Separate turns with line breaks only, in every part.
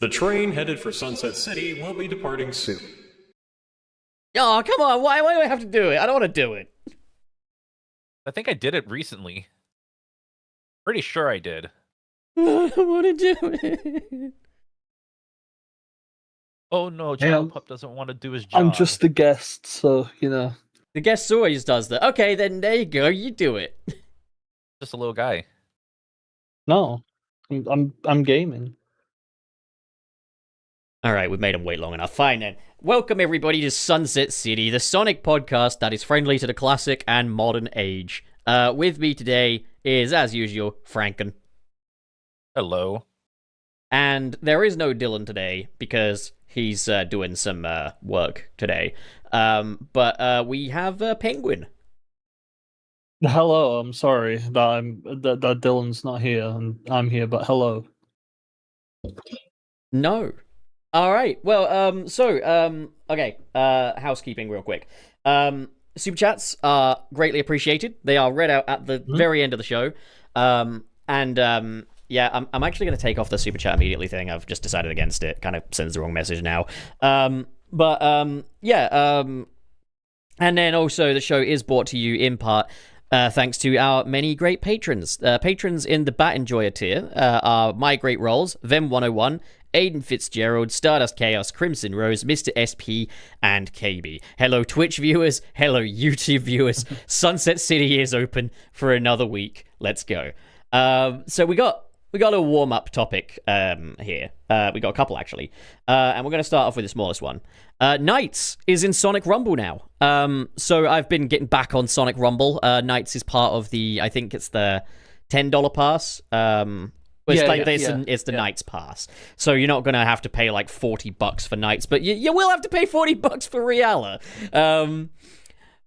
The train headed for Sunset City will be departing soon.
Oh, come on. Why do I have to do it? I don't want to do it.
I think I did it recently. Pretty sure I did.
I don't want to do it.
Oh no,
Hey,
Child Pup doesn't want to do his job.
I'm just the guest, so, you know.
The guest always does that. Okay, then there you go. You do it.
just a little guy.
No. I'm gaming.
All right, we've made him wait long enough. Fine then. Welcome everybody to Sunset City, the Sonic podcast that is friendly to the classic and modern age. With me today is, as usual, Franken.
Hello.
And there is no Dylan today because he's doing some work today. But we have Penguin.
Hello, I'm sorry that Dylan's not here and I'm here, but hello.
No. All right. Well, okay. Housekeeping real quick. Super chats are greatly appreciated. They are read out at the very end of the show. Yeah, I'm actually going to take off the super chat immediately thing. I've just decided against it. Kind of sends the wrong message now. And then also the show is brought to you in part thanks to our many great patrons. Patrons in the Bat Enjoyer tier are My Great Rolls, Vem101, Aiden Fitzgerald, Stardust Chaos, Crimson Rose, Mr. SP, and KB. Hello, Twitch viewers. Hello, YouTube viewers. Sunset City is open for another week. Let's go. So we got a warm-up topic here. We got a couple, actually. And we're going to start off with the smallest one. Knights is in Sonic Rumble now. So I've been getting back on Sonic Rumble. Knights is part of I think it's the $10 pass. It's the Knights pass. So you're not going to have to pay like $40 for Knights, but you will have to pay $40 for Riala.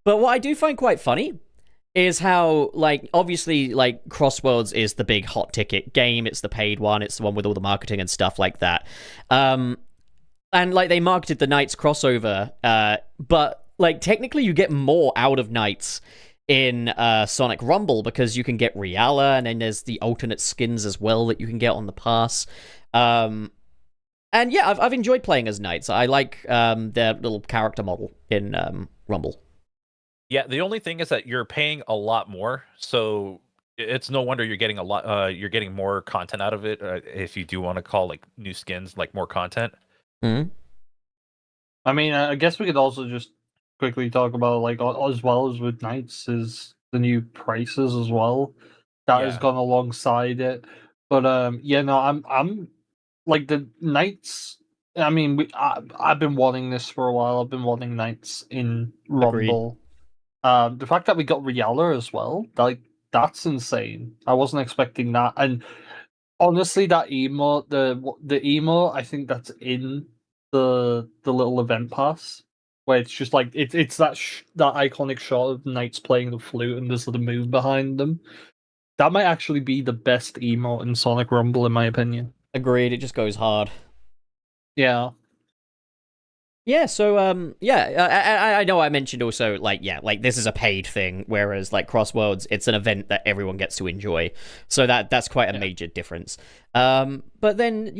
But what I do find quite funny is how, like, obviously, like, Crossworlds is the big hot ticket game. It's the paid one. It's the one with all the marketing and stuff like that. And, like, they marketed the Knights crossover, but, like, technically you get more out of Knights in Sonic Rumble because you can get Riala, and then there's the alternate skins as well that you can get on the pass. And, yeah, I've enjoyed playing as Knights. I like their little character model in Rumble.
Yeah, the only thing is that you're paying a lot more, so it's no wonder you're getting a lot. You're getting more content out of it. If you do want to call like new skins like more content.
Mm-hmm.
I mean, I guess we could also just quickly talk about, like, as well as with Knights, is the new prices as well. That has gone alongside it. But I'm like the Knights. I mean, I've been wanting this for a while. I've been wanting Knights in Rumble.
Agreed.
The fact that we got Riala as well, like, that's insane. I wasn't expecting that. And honestly, that emote, the emote, I think that's in the little event pass, where it's just like it's that iconic shot of Knights playing the flute and there's the moon behind them. That might actually be the best emote in Sonic Rumble, in my opinion.
Agreed. It just goes hard.
Yeah.
Yeah, so, I know I mentioned also, like, this is a paid thing, whereas, like, Crossworlds, it's an event that everyone gets to enjoy, so that's quite a major difference. But then,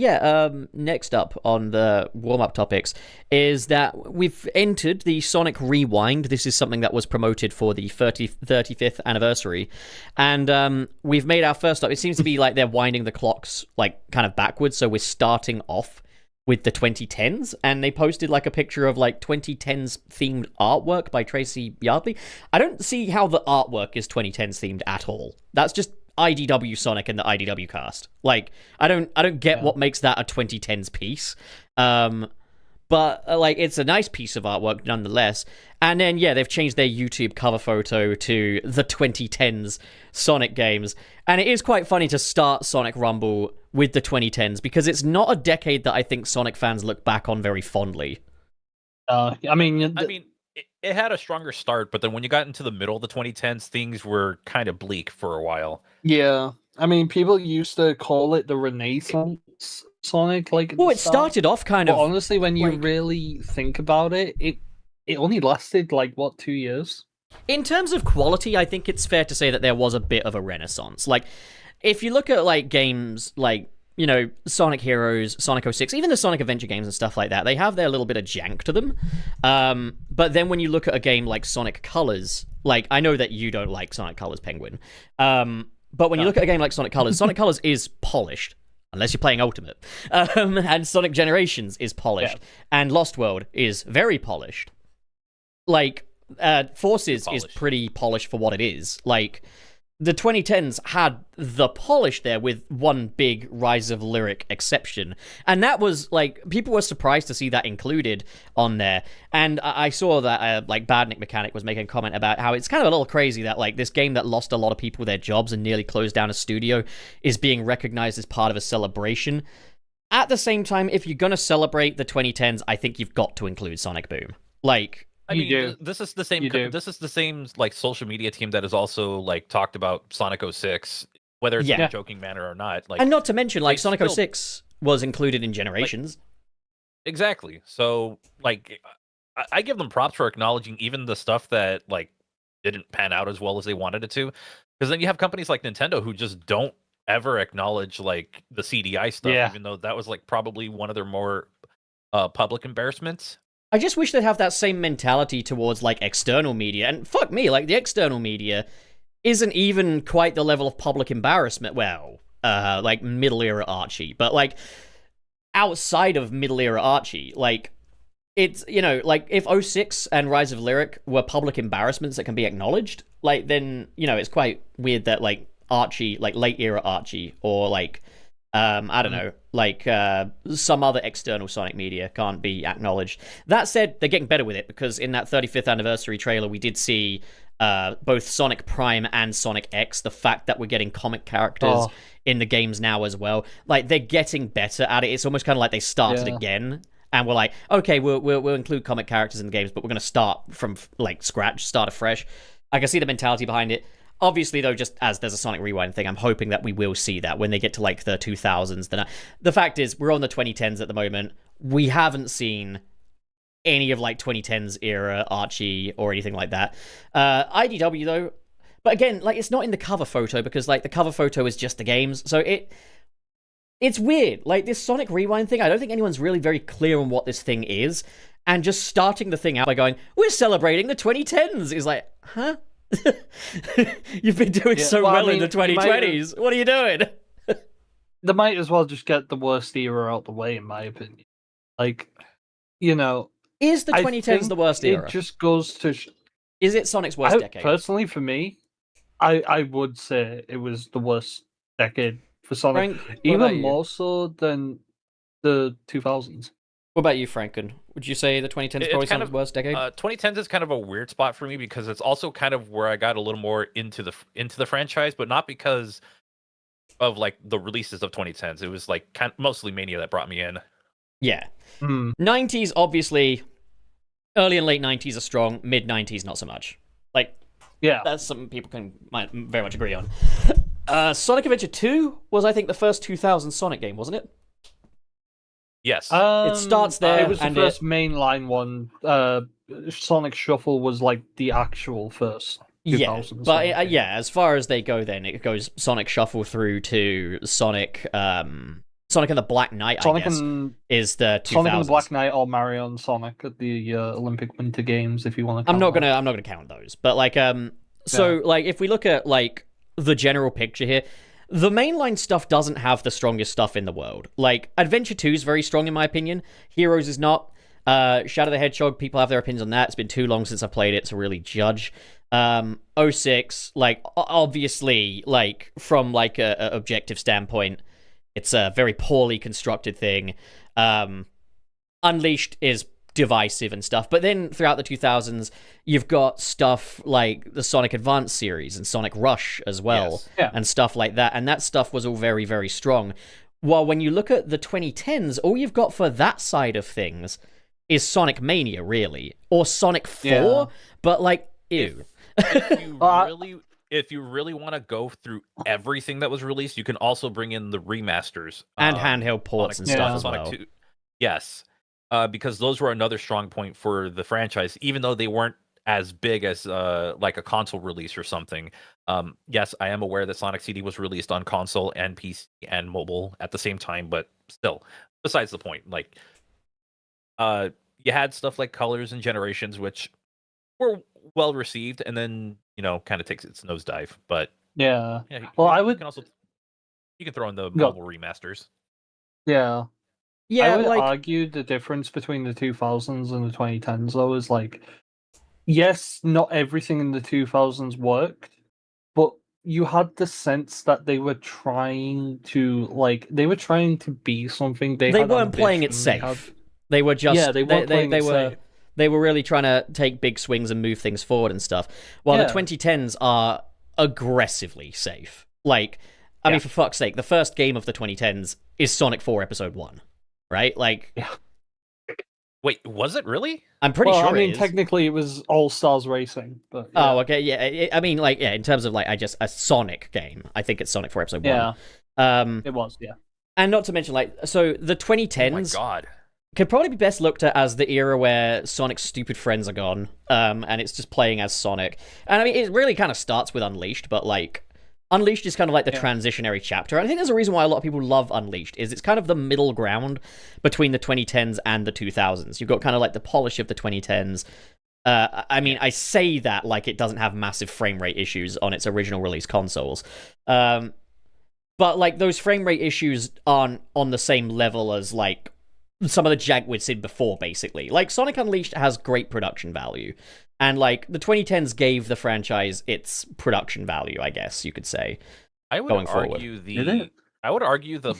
next up on the warm-up topics is that we've entered the Sonic Rewind. This is something that was promoted for the 35th anniversary, and we've made our first stop. It seems to be like they're winding the clocks, like, kind of backwards, so we're starting off with the 2010s, and they posted like a picture of like 2010s themed artwork by Tracy Yardley. I don't see how the artwork is 2010s themed at all. That's just IDW Sonic and the IDW cast. Like, I don't get what makes that a 2010s piece. But, like, it's a nice piece of artwork nonetheless. And then, they've changed their YouTube cover photo to the 2010s Sonic games. And it is quite funny to start Sonic Rumble with the 2010s, because it's not a decade that I think Sonic fans look back on very fondly.
I mean,
it had a stronger start, but then when you got into the middle of the 2010s, things were kind of bleak for a while.
Yeah. I mean, people used to call it the Renaissance Sonic, like.
Well, it started off kind of.
Honestly, when you really think about it, it only lasted like 2 years.
In terms of quality, I think it's fair to say that there was a bit of a renaissance. Like, if you look at like games like Sonic Heroes, Sonic 06, even the Sonic Adventure games and stuff like that, they have their little bit of jank to them. But then when you look at a game like Sonic Colors, like, I know that you don't like Sonic Colors, Penguin. But when you look at a game like Sonic Colors is polished. Unless you're playing Ultimate. And Sonic Generations is polished. Yeah. And Lost World is very polished. Like, Forces is pretty polished for what it is. Like, the 2010s had the polish there with one big Rise of Lyric exception. And that was, like, people were surprised to see that included on there. And I saw that, Bad Nick Mechanic was making a comment about how it's kind of a little crazy that, like, this game that lost a lot of people their jobs and nearly closed down a studio is being recognized as part of a celebration. At the same time, if you're going to celebrate the 2010s, I think you've got to include Sonic Boom. Like...
This is the same. This is the same like social media team that has also like talked about Sonic 06, whether it's in a joking manner or not. Like,
and not to mention, like Sonic 06 was included in Generations.
Exactly. So, like, I give them props for acknowledging even the stuff that like didn't pan out as well as they wanted it to, because then you have companies like Nintendo who just don't ever acknowledge like the CDI stuff, even though that was like probably one of their more public embarrassments.
I just wish they'd have that same mentality towards, like, external media. And fuck me, like, the external media isn't even quite the level of public embarrassment. Well, like, middle-era Archie. But, like, outside of middle-era Archie, like, it's, like, if 06 and Rise of Lyric were public embarrassments that can be acknowledged, like, then, it's quite weird that, like, Archie, like, late-era Archie, or, like... I don't know, like some other external Sonic media can't be acknowledged. That said, they're getting better with it, because in that 35th anniversary trailer, we did see both Sonic Prime and Sonic X, the fact that we're getting comic characters in the games now as well. Like, they're getting better at it. It's almost kind of like they started again. And we're like, okay, we'll include comic characters in the games, but we're going to start from, like, scratch, start afresh. I can see the mentality behind it. Obviously, though, just as there's a Sonic Rewind thing, I'm hoping that we will see that when they get to, like, the 2000s. Then the fact is, we're on the 2010s at the moment. We haven't seen any of, like, 2010s era Archie or anything like that. IDW, though, but again, like, it's not in the cover photo, because, like, the cover photo is just the games. So it's weird. Like, this Sonic Rewind thing, I don't think anyone's really very clear on what this thing is. And just starting the thing out by going, we're celebrating the 2010s, is like, huh? You've been doing well in the 2020s. What are you doing?
They might as well just get the worst era out the way, in my opinion. Like,
is the 2010s the worst era?
It just goes to...
Is it Sonic's worst decade?
Personally, for me, I would say it was the worst decade for Sonic.
Frank,
even more so than the 2000s.
What about you, Franken? Would you say the 2010s is probably Sonic's worst decade?
2010s is kind of a weird spot for me, because it's also kind of where I got a little more into the franchise, but not because of like the releases of 2010s. It was like mostly Mania that brought me in.
Yeah. 90s, obviously, early and late 90s are strong. Mid 90s, not so much. Like, that's something people might very much agree on. Sonic Adventure 2 was, I think, the first 2000 Sonic game, wasn't it?
Yes.
It starts there.
It was the first mainline one. Sonic Shuffle was like the actual first.
Yeah, but as far as they go, then it goes Sonic Shuffle through to Sonic and the Black Knight. Is the 2000s.
Sonic and the Black Knight or Mario and Sonic at the Olympic Winter Games, if you want to.
I'm not gonna count those, but like so like if we look at like the general picture here. The mainline stuff doesn't have the strongest stuff in the world. Like, Adventure 2 is very strong in my opinion. Heroes is not. Shadow the Hedgehog, people have their opinions on that. It's been too long since I played it to really judge. 06, like, obviously, like, from, like, a objective standpoint, it's a very poorly constructed thing. Unleashed is divisive and stuff, but then throughout the 2000s you've got stuff like the Sonic Advance series and Sonic Rush as well, and stuff like that, and that stuff was all very, very strong. While when you look at the 2010s, all you've got for that side of things is Sonic Mania, really, or Sonic 4, but like, ew.
If you really want to go through everything that was released, you can also bring in the remasters
and handheld ports and stuff as well.
2. Yes. Because those were another strong point for the franchise, even though they weren't as big as like a console release or something. Yes, I am aware that Sonic CD was released on console and PC and mobile at the same time, but still, besides the point. Like, you had stuff like Colors and Generations, which were well received, and then kind of takes its nosedive. But
Yeah.
yeah,
Well, I
you
would.
can also throw in the
Go.
mobile remasters.
Yeah. I
Yeah,
would
like
argue the difference between the 2000s and the 2010s, though, is like, yes, not everything in the 2000s worked, but you had the sense that they were trying to be something.
they
had
weren't playing it
ambition,
safe. They were just
Yeah, they weren't playing
they
it
were
safe.
they were really trying to take big swings and move things forward and stuff. While the
Yeah.
2010s are aggressively safe. Like, I mean, for fuck's sake, the first game of the 2010s is Sonic 4 Episode 1, right? Like,
Wait, was it really?
I'm pretty
Well,
sure
I mean,
it is.
technically it was All Stars Racing, but
Oh, okay, yeah. I mean, like, yeah, in terms of like, a Sonic game, I think it's Sonic 4 Episode 1.
yeah, it was, yeah.
And not to mention, like, so the 2010s
Oh my god.
could probably be best looked at as the era where Sonic's stupid friends are gone, and it's just playing as Sonic. And I mean, it really kind of starts with Unleashed, but like, Unleashed is kind of like the transitionary chapter. And I think there's a reason why a lot of people love Unleashed, is it's kind of the middle ground between the 2010s and the 2000s. You've got kind of like the polish of the 2010s. I mean, I say that like it doesn't have massive frame rate issues on its original release consoles. But like those frame rate issues aren't on the same level as like some of the jank we'd seen before, basically. Like, Sonic Unleashed has great production value. And, like, the 2010s gave the franchise its production value, I guess you could say.
I would
going forward.
argue the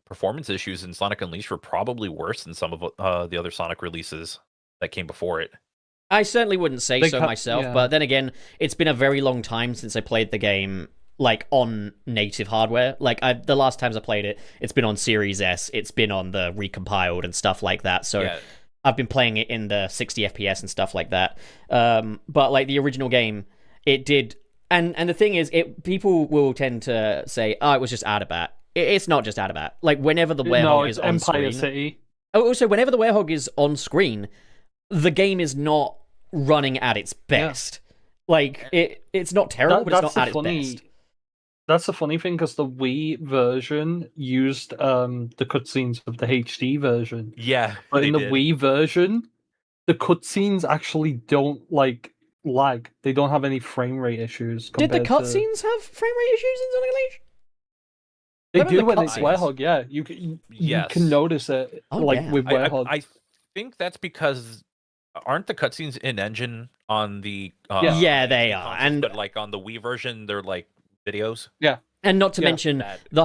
performance issues in Sonic Unleashed were probably worse than some of the other Sonic releases that came before it.
I certainly wouldn't say so myself,
yeah.
but then again, it's been a very long time since I played the game, like, on native hardware. Like, the last times I played it, it's been on Series S, it's been on the recompiled and stuff like that, so
Yeah.
I've been playing it in the 60 FPS and stuff like that. But, like, the original game, it did... And the thing is, people will tend to say, oh, it was just Adabat. It's not just Adabat. Like, whenever the werewolf is on
Empire
screen...
City.
Also, whenever the werewolf is on screen, the game is not running at its best. Like, it's not terrible, but it's not at its best.
That's the funny thing, because the Wii version used the cutscenes of the HD version.
Yeah,
But in the
did.
Wii version, the cutscenes actually don't, like, lag. They don't have any frame rate issues.
Did the
compared to-
cutscenes have frame rate issues in Sonic Unleashed?
They
Remember
do
the
when it's
cutscenes?
Werehog, yeah. You
Yes.
can notice it,
Oh,
like,
yeah.
with Werehog.
I think that's because aren't the cutscenes in engine on the
Yeah, they are.
consoles,
And
but like on the Wii version, they're like videos.
and not to
Yeah.
mention
That-
the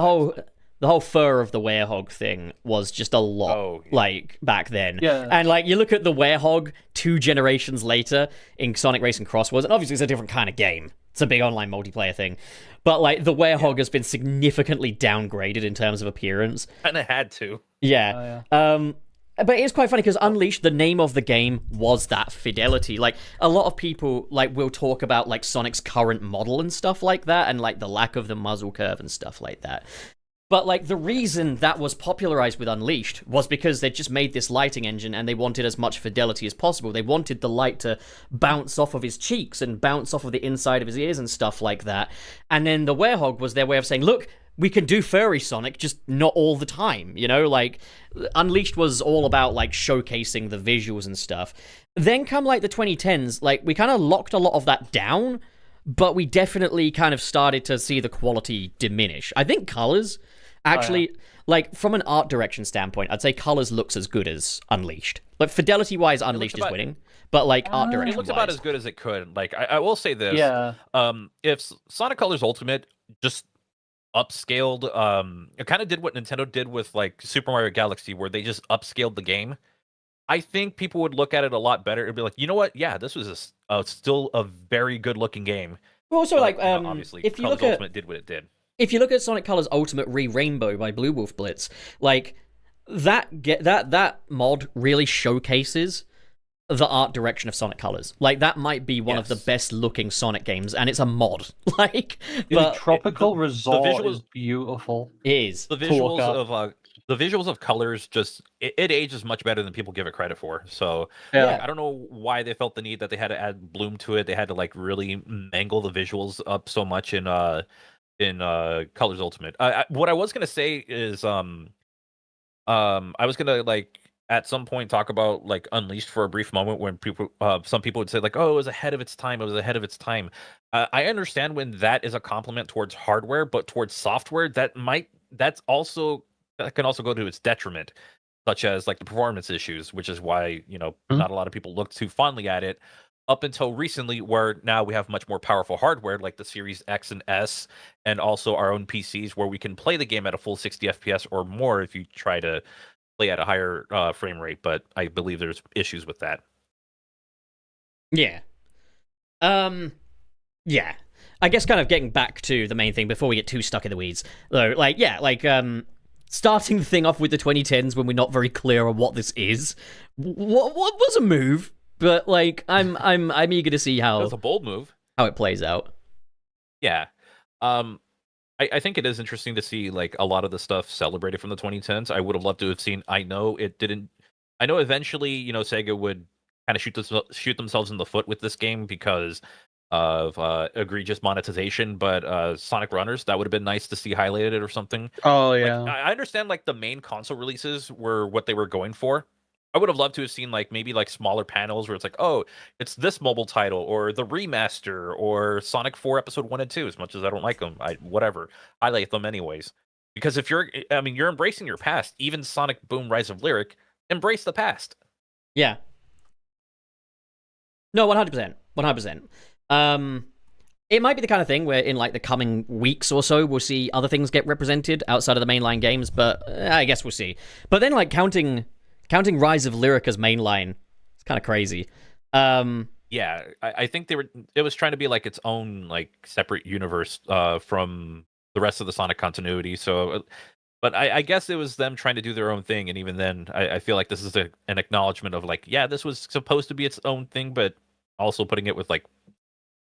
whole fur of the werehog thing was just a lot,
Oh, yeah.
like, back then.
Yeah.
And, like, you look at the werehog 2 generations later in Sonic Racing Crosswords, and obviously it's a different kind of game. It's a big online multiplayer thing. But, like, the werehog has been significantly downgraded in terms of appearance.
And it had to.
Yeah.
Oh,
But it's quite funny because Unleashed, the name of the game was that fidelity. Like, a lot of people, like, will talk about, like, Sonic's current model and stuff like that, and, like, the lack of the muzzle curve and stuff like that. But, like, the reason that was popularized with Unleashed was because they just made this lighting engine and they wanted as much fidelity as possible. They wanted the light to bounce off of his cheeks and bounce off of the inside of his ears and stuff like that. And then the werehog was their way of saying, look, we can do furry Sonic, just not all the time, you know? Like, Unleashed was all about, like, showcasing the visuals and stuff. Then come, like, the 2010s, like, we kind of locked a lot of that down, but we definitely kind of started to see the quality diminish. I think Colors, actually, like, from an art direction standpoint, I'd say Colors looks as good as Unleashed. Like, fidelity-wise, Unleashed is winning, but, like, art
It
direction-wise...
looks about as good as it could. Like I will say this.
yeah.
If Sonic Colors Ultimate just upscaled, it kind of did what Nintendo did with like Super Mario Galaxy, where they just upscaled the game. I think people would look at it a lot better and be like, you know what? Yeah, this was still a very good looking game.
But also,
But,
like,
obviously,
if you
Colors
look at...
Ultimate did what it did.
If you look at Sonic Colors Ultimate Re-Rainbow by Blue Wolf Blitz, like, that mod really showcases the art direction of Sonic Colors. Like, that might be one of the
Yes.
best looking Sonic games, and it's a mod. Like,
The
but
tropical resort
visuals-
is beautiful.
it is.
The
to look
visuals
at.
of the visuals of Colors just it ages much better than people give it credit for. So
Yeah.
like, I don't know why they felt the need that they had to add bloom to it. They had to like really mangle the visuals up so much in Colors Ultimate. What I was gonna say is I was gonna like at some point talk about like Unleashed for a brief moment when some people would say like, oh, it was ahead of its time. It was ahead of its time. I understand when that is a compliment towards hardware, but towards software, that can also go to its detriment, such as like the performance issues, which is why not a lot of people look too fondly at it. Up until recently, where now we have much more powerful hardware like the Series X and S, and also our own PCs where we can play the game at a full 60 FPS or more if you try to play at a higher frame rate. But I believe there's issues with that.
Yeah. Yeah. I guess kind of getting back to the main thing before we get too stuck in the weeds, though, starting the thing off with the 2010s when we're not very clear on what this is, what was a move, but like I'm eager to see
It
how
was a bold move.
How it plays out.
Yeah. I think it is interesting to see like a lot of the stuff celebrated from the 2010s. I would have loved to have seen. I know eventually, Sega would kind of shoot themselves in the foot with this game because of egregious monetization, but Sonic Runners, that would have been nice to see highlighted or something.
Oh yeah.
Like, I understand like the main console releases were what they were going for. I would have loved to have seen like maybe like smaller panels where it's like, oh, it's this mobile title or the remaster or Sonic 4 Episode 1 and 2. As much as I don't like them, whatever, I like them anyways. Because if you're embracing your past. Even Sonic Boom Rise of Lyric, embrace the past.
Yeah. No, 100%. 100%. It might be the kind of thing where in like the coming weeks or so we'll see other things get represented outside of the mainline games, but I guess we'll see. But then like counting Rise of Lyric as mainline, it's kind of crazy.
Yeah, I think it was trying to be like its own like separate universe from the rest of the Sonic continuity. So, but I guess it was them trying to do their own thing, and even then, I feel like this is an acknowledgement of like, yeah, this was supposed to be its own thing, but also putting it with like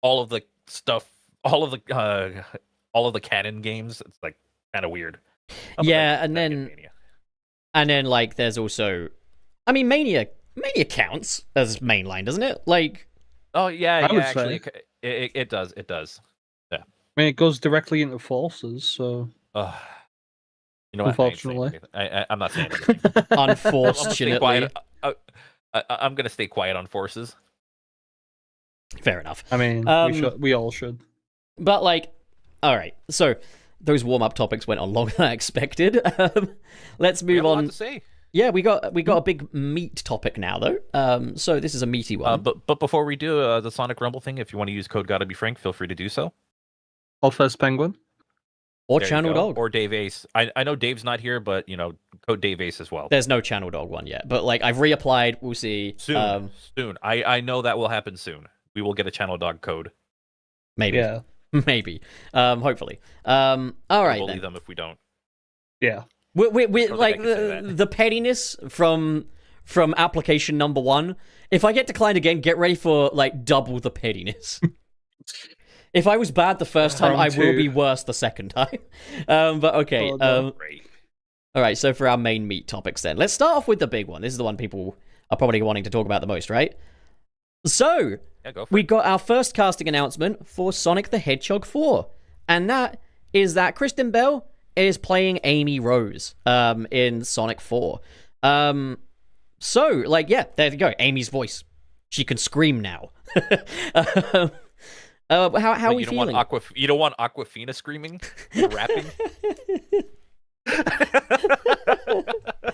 all of the stuff, all of the canon games. It's like kind of weird.
Yeah, and then like there's also, I mean, Mania counts as mainline, doesn't it? Like,
oh yeah,
I would
actually,
say.
it does. Yeah.
I mean, it goes directly into Forces, so.
You know what?
Unfortunately.
I'm not saying anything.
Unfortunately.
I'm gonna stay quiet on Forces.
Fair enough.
I mean, we all should.
But like, all right. So those warm-up topics went on longer than I expected. Let's move on.
A lot to say.
Yeah, we got a big meat topic now though. So this is a meaty one.
But before we do the Sonic Rumble thing, if you want to use code Gotta Be Frank, feel free to do so.
Or FezzedPenguin.
Or
There you
Channel
go.
Dog.
Or Dave Ace. I know Dave's not here, but code Dave Ace as well.
There's no Channel Dog one yet, but like I've reapplied. We'll see.
Soon. I know that will happen soon. We will get a Channel Dog code.
Maybe.
Yeah.
Maybe. Hopefully. All right.
We'll
Then.
bully them if we don't.
Yeah.
We
I
like
can say that.
the pettiness from application number 1. If I get declined again, get ready for like double the pettiness. If I was bad the first time, I will be worse the second time. But okay.
Great.
All right. So for our main meat topics, then let's start off with the big one. This is the one people are probably wanting to talk about the most, right? So
Yeah, go for
we
it.
got our first casting announcement for Sonic the Hedgehog 4, and that is that Kristen Bell is playing Amy Rose in Sonic 4. So like, yeah, there you go. Amy's voice. She can scream now. How are we feeling?
You don't want Aquafina screaming, rapping.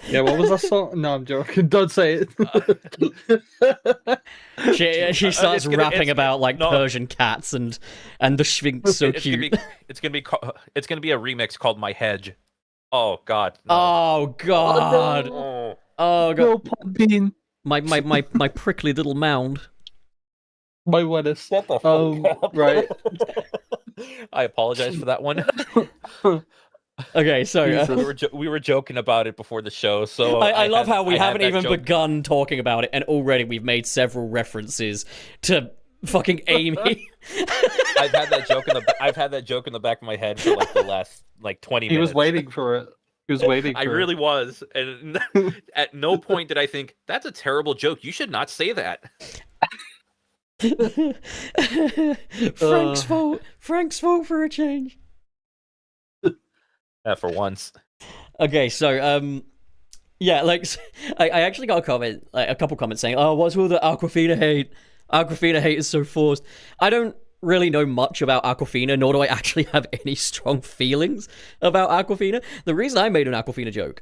Yeah, what was that song? No, I'm joking. Don't say it.
She starts rapping about like
no.
Persian cats and the Sphinx so
It's
cute.
gonna be a remix called My Hedge. Oh God. No.
Oh god.
Oh.
Oh god.
No, Podbean.
My prickly little mound.
My wettest.
Shut the fuck up.
Right.
I apologize for that one.
Okay, so
we were joking about it before the show, so
I love how we
I had
haven't
that
even
joke.
begun talking about it, and already we've made several references to fucking Amy.
I've had that joke in the back of my head for like the last like 20
He
minutes.
was waiting for it. He was waiting.
I
for
really was, and at no point did I think that's a terrible joke. You should not say that.
Frank's fault. Frank's fault for a change.
For once.
Okay, so yeah, like I actually got a comment, like a couple comments saying, "Oh, what's all the Aquafina hate? Aquafina hate is so forced." I don't really know much about Aquafina, nor do I actually have any strong feelings about Aquafina. The reason I made an Aquafina joke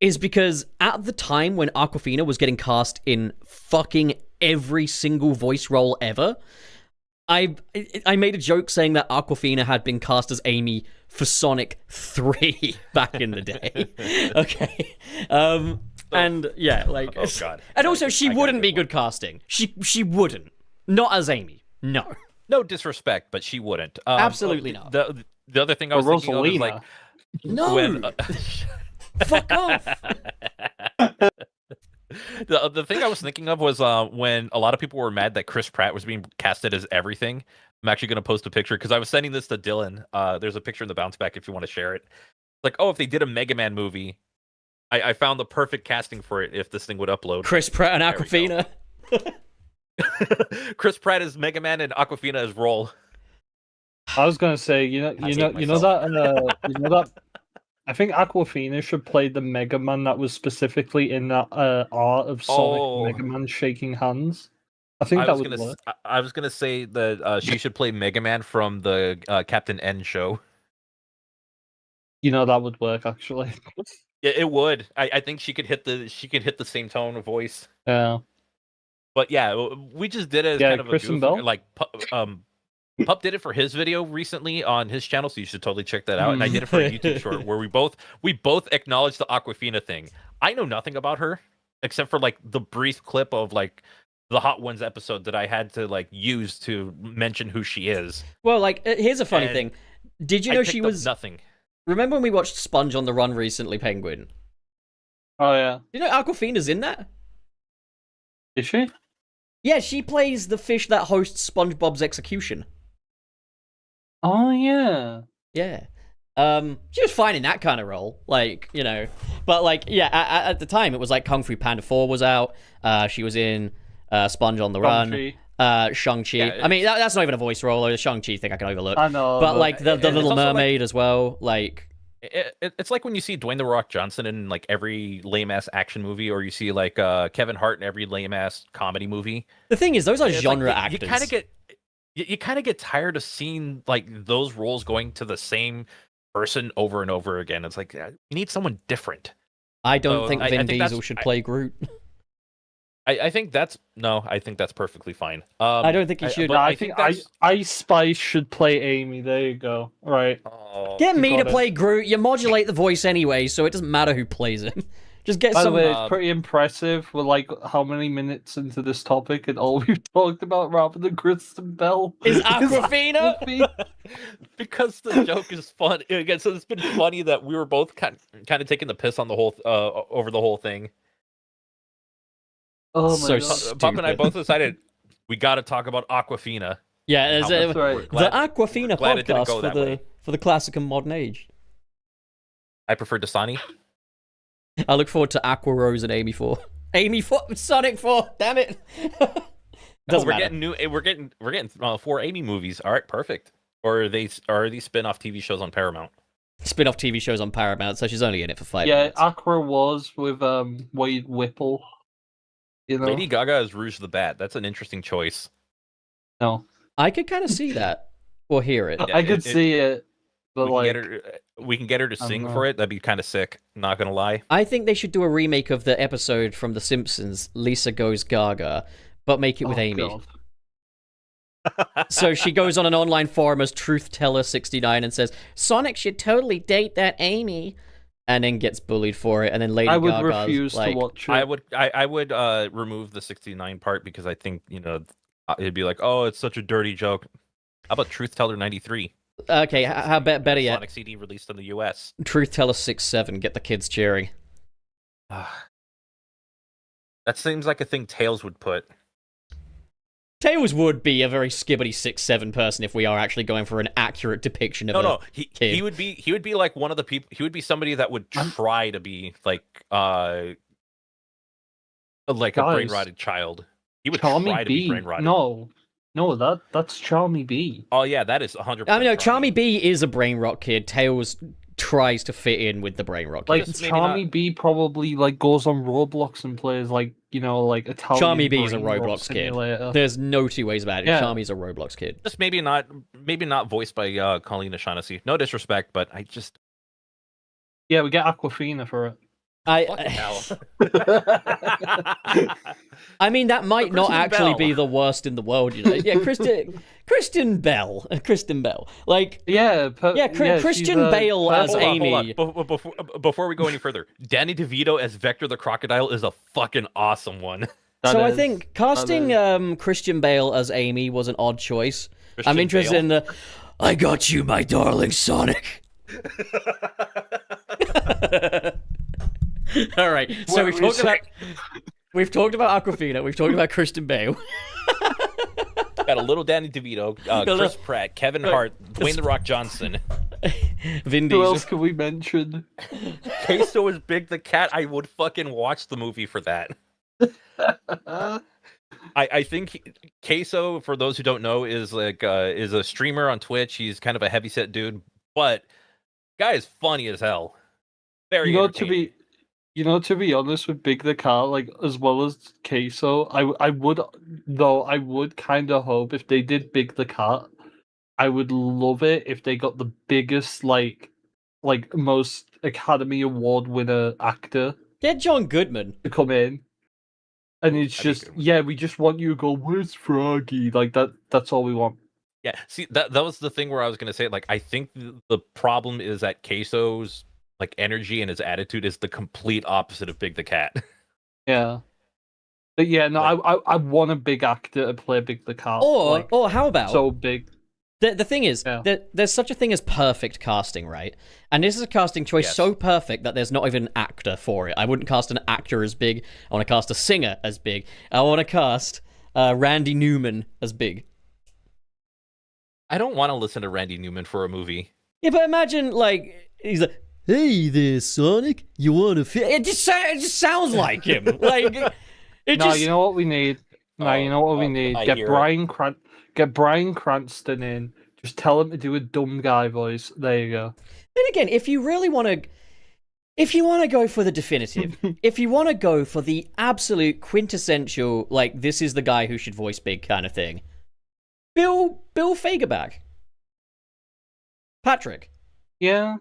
is because at the time when Aquafina was getting cast in fucking every single voice role ever, I made a joke saying that Aquafina had been cast as Amy for Sonic 3 back in the day. Okay. And yeah, like,
Oh god.
and also she wouldn't be good casting. She wouldn't. Not as Amy. No.
No disrespect, but she wouldn't.
Absolutely not.
The other thing I was thinking of is like
No.
when
Fuck off.
the thing I was thinking of was when a lot of people were mad that Chris Pratt was being casted as everything. I'm actually going to post a picture because I was sending this to Dylan. There's a picture in the bounce back if you want to share it. Like, oh, if they did a Mega Man movie, I found the perfect casting for it if this thing would upload.
Chris Pratt and Aquafina.
Chris Pratt is Mega Man and Aquafina is Roll.
I was gonna say, you know that. I think Aquafina should play the Mega Man that was specifically in that art of Sonic and Mega Man shaking hands. I think that would work.
I was gonna say that she should play Mega Man from the Captain N show.
You know that would work actually.
Yeah, it would. I think she could hit the same tone of voice.
Yeah.
But yeah, we just did it as kind of
Kristen
a goof.
Bell?
Like Pup did it for his video recently on his channel, so you should totally check that out. And I did it for a YouTube short where we both acknowledged the Aquafina thing. I know nothing about her except for like the brief clip of like the Hot Ones episode that I had to like use to mention who she is.
Well, like here's a funny thing. Did you know she was
nothing?
Remember when we watched Sponge on the Run recently, Penguin?
Oh yeah.
You know Aquafina's in that?
Is she?
Yeah, she plays the fish that hosts SpongeBob's execution.
Oh yeah.
Yeah. She was fine in that kind of role, like, you know. But like, yeah, at the time it was like Kung Fu Panda 4 was out. She was in Sponge on the Run. Shang-Chi.
Yeah,
I mean, that's not even a voice role. The Shang-Chi thing I can overlook.
I know.
But like the
it's
Little
also
Mermaid as well, like.
It's like when you see Dwayne the Rock Johnson in like every lame ass action movie, or you see like Kevin Hart in every lame ass comedy movie.
The thing is, those are
It's
genre
like,
actors.
You kind of get tired of seeing like those roles going to the same person over and over again. It's like you need someone different.
I don't think Vin
I think
Diesel should play Groot.
I think that's perfectly fine.
I don't think he should.
but
I think Ice Spice should play Amy. There you go. Right.
Oh,
Get me to
got it.
play Groot. You modulate the voice anyway, so it doesn't matter who plays him. Just get
By the
some.
way, it's pretty impressive. We're like how many minutes into this topic, and all we've talked about rather than Kristen Bell
Is Aquafina?
because the joke is fun. Again, so it's been funny that we were both kind of taking the piss on the whole over the whole thing.
Oh my
So
god.
Pop and I both decided we got to talk about Aquafina.
Yeah,
How
there's
much
a,
right.
the Aquafina
glad it didn't
podcast
go that way.
for the classic and modern age.
I prefer Dasani.
I look forward to Aqua Rose and Amy 4. Amy 4, Sonic 4. Damn it. Doesn't matter.
We're getting 4 Amy movies. All right, perfect. Or are these spin-off TV shows on Paramount?
Spin-off TV shows on Paramount, so she's only in it for 5
Yeah,
minutes.
Aqua was with Wade Whipple. You know?
Lady Gaga is Rouge the Bat. That's an interesting choice.
No.
I could kind of see that or hear it.
Yeah,
I could see it, but
we can get her to
don't
sing
know.
for it. That'd be kind of sick. Not gonna lie.
I think they should do a remake of the episode from The Simpsons, Lisa Goes Gaga, but make it with Amy.
God.
So she goes on an online forum as Truth Teller 69 and says, Sonic should totally date that Amy, and then gets bullied for it, and then Lady
I would
Gaga's
refuse
like,
to watch it.
I would remove the 69 part because I think it'd be like, oh, it's such a dirty joke. How about Truth Teller 93?
Okay, how better yet?
Sonic CD released in the U.S.
Truth Teller 67, get the kids cheering.
That seems like a thing Tails would put.
Tails would be a very skibbity 6'7" person if we are actually going for an accurate depiction of
No,
kid.
he would be like one of the people. He would be somebody that would try to be like a brain rotted child. He would try to be brain rotted.
No, that's Charmy B.
Oh yeah, that is 100%.
I mean, no, Charmy B is a brain rot kid. Tails tries to fit in with the brain rot kid.
Like Charmy B probably like goes on Roblox and plays like like Italian.
Charmy B is a
brain rot
Roblox kid.
simulator.
There's no two ways about it.
Yeah.
Charmy's a Roblox kid.
Just maybe not voiced by Colleen O'Shaughnessy. No disrespect, but I just
Yeah, we get Aquafina for it.
fucking hell.
I mean, that might not
Kristen
actually
Bell.
be the worst in the world, you know. Yeah, Kristen Bell. Like, Christian Bale as
Hold on,
Amy.
hold on. Before we go any further, Danny DeVito as Vector the Crocodile is a fucking awesome one.
I think casting Christian Bale as Amy was an odd choice. I'm interested in the I got you, my darling Sonic. All right, so we've talked about Aquafina, we've talked about Kristen Bale.
Got a little Danny DeVito, Chris Pratt, Kevin Hart, Dwayne The Rock Johnson.
Vin
Who
Diesel.
else can we mention?
Queso is Big the Cat. I would fucking watch the movie for that. I think Queso, for those who don't know, is a streamer on Twitch. He's kind of a heavyset dude, but guy is funny as hell. Very entertaining.
To be honest with Big the Cat, like as well as Queso, I would kind of hope if they did Big the Cat, I would love it if they got the biggest like most Academy Award winner actor
Get John Goodman
to come in. And it's just we just want you to go, where's Froggy? Like that's all we want.
Yeah, see that was the thing where I was gonna say, like, I think the problem is that Queso's like energy and his attitude is the complete opposite of Big the Cat.
Yeah. But yeah, no, I want a big actor to play Big the Cat.
or how about
so big.
The thing is, there's such a thing as perfect casting, right? And this is a casting choice so perfect that there's not even an actor for it. I wouldn't cast an actor as big. I want to cast a singer as big. I want to cast Randy Newman as big.
I don't want to listen to Randy Newman for a movie.
Yeah, but imagine, like, he's like, hey there, Sonic, you want to fit? It just sounds like him. Like,
you know what we need? You know what we need? Get Bryan Cranston in. Just tell him to do a dumb guy voice. There you go.
Then again, if you want to go for the definitive, if you want to go for the absolute quintessential, like, this is the guy who should voice Big kind of thing, Bill Fagerback. Patrick.
Yeah.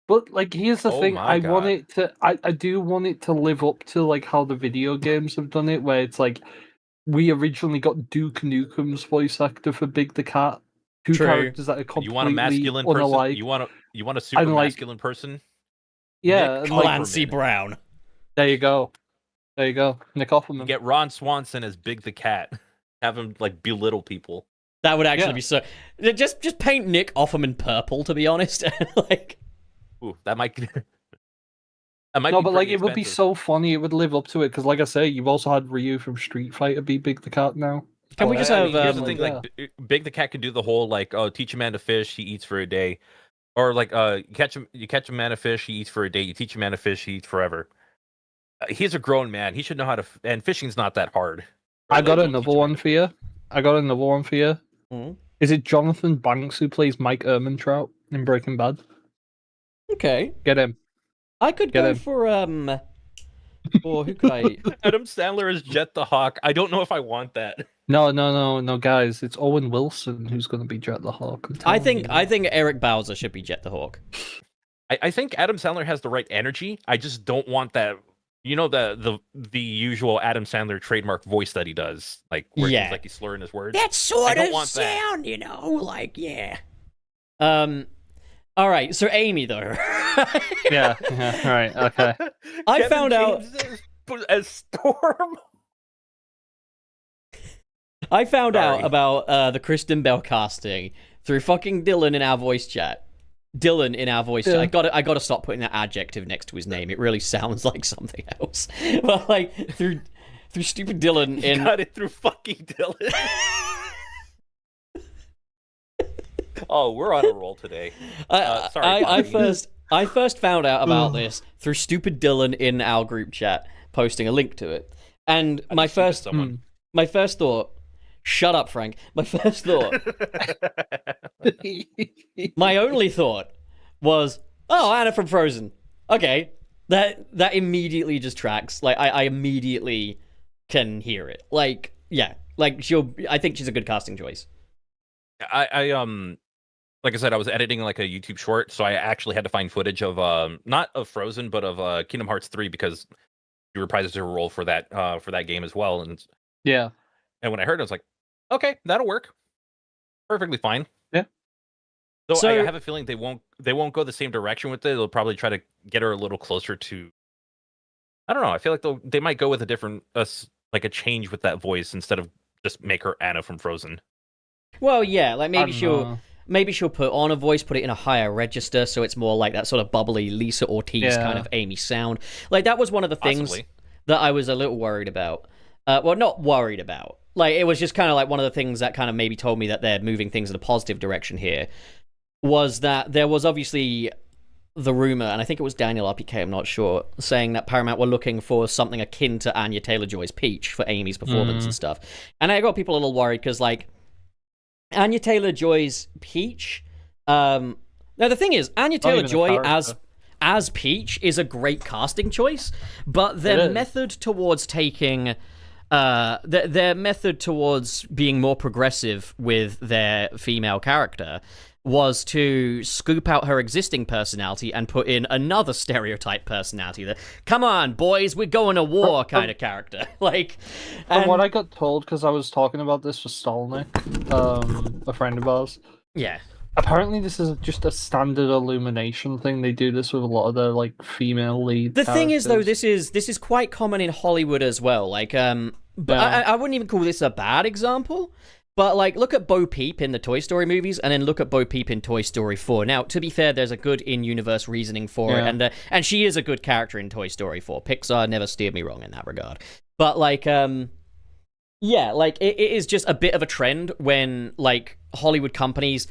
But like, here's the thing. I do want it to live up to like how the video games have done it, where it's like we originally got Duke Nukem's voice actor for Big the Cat. Two characters that are completely
You want a masculine
unalike.
person? You want a super masculine person?
Yeah,
Nick
Clancy Brown.
There you go. Nick Offerman.
Get Ron Swanson as Big the Cat. Have him like belittle people.
That would actually be so. Just paint Nick Offerman purple, to be honest. Like,
ooh, that might.
No, but like it would be so funny. It would live up to it because, like I say, you've also had Ryu from Street Fighter be Big the Cat now.
Can we just have?
Here's the thing: like, Big the Cat could do the whole like, oh, teach a man to fish, he eats for a day, or like, you catch a man a fish, he eats for a day. You teach a man to fish, he eats forever. He's a grown man. He should know how to. And fishing's not that hard.
I got another one for you.
Mm-hmm.
Is it Jonathan Banks who plays Mike Ehrmantraut in Breaking Bad?
Okay,
get him.
I could go for or who could I?
Adam Sandler is Jet the Hawk. I don't know if I want that.
No, guys, it's Owen Wilson who's going to be Jet the Hawk.
I think Eric Bowser should be Jet the Hawk.
I think Adam Sandler has the right energy. I just don't want that. You know, the usual Adam Sandler trademark voice that he does, like where he's slurring his words.
That sort of sound, you know, like All right, so Amy though.
yeah. All right. Okay.
I found out
as Storm.
I found out about the Kristen Bell casting through fucking Dylan in our voice chat. I gotta stop putting that adjective next to his name. It really sounds like something else. But like through through stupid Dylan
You
in
got it through fucking Dylan. Oh, we're on a roll today. Sorry,
I first found out about this through stupid Dylan in our group chat, posting a link to it. And my first thought, shut up, Frank. My first thought, my only thought was, oh, Anna from Frozen. Okay, that immediately just tracks. Like, I immediately can hear it. Like, yeah, like I think she's a good casting choice.
Like I said, I was editing like a YouTube short, so I actually had to find footage of not of Frozen, but of Kingdom Hearts 3 because she reprises her role for that game as well. And
Yeah.
And when I heard it, I was like, okay, that'll work. Perfectly fine.
Yeah.
So I have a feeling they won't go the same direction with it. They'll probably try to get her a little closer to, I don't know. I feel like they might go with a different like a change with that voice instead of just make her Anna from Frozen.
Well, yeah, like maybe she'll put on a voice, put it in a higher register, so it's more like that sort of bubbly Lisa Ortiz kind of Amy sound. Like, that was one of the things that I was a little worried about. Well, not worried about. Like, it was just kind of like one of the things that kind of maybe told me that they're moving things in a positive direction here, was that there was obviously the rumor, and I think it was Daniel RPK, I'm not sure, saying that Paramount were looking for something akin to Anya Taylor-Joy's Peach for Amy's performance and stuff. And I got people a little worried because, like, Anya Taylor-Joy's Peach. Now the thing is, Anya Taylor-Joy as Peach is a great casting choice, but their method towards taking, their method towards being more progressive with their female character was to scoop out her existing personality and put in another stereotype personality. That, come on, boys, we're going to war kind of character. Like,
from what I got told, because I was talking about this with Stolnik, a friend of ours.
Yeah.
Apparently, this is just a standard Illumination thing. They do this with a lot of their like female lead.
The thing is, though, this is quite common in Hollywood as well. Like, but I wouldn't even call this a bad example. But, like, look at Bo Peep in the Toy Story movies, and then look at Bo Peep in Toy Story 4. Now, to be fair, there's a good in-universe reasoning for it, and she is a good character in Toy Story 4. Pixar never steered me wrong in that regard. But, like, yeah, like, it is just a bit of a trend when, like, Hollywood companies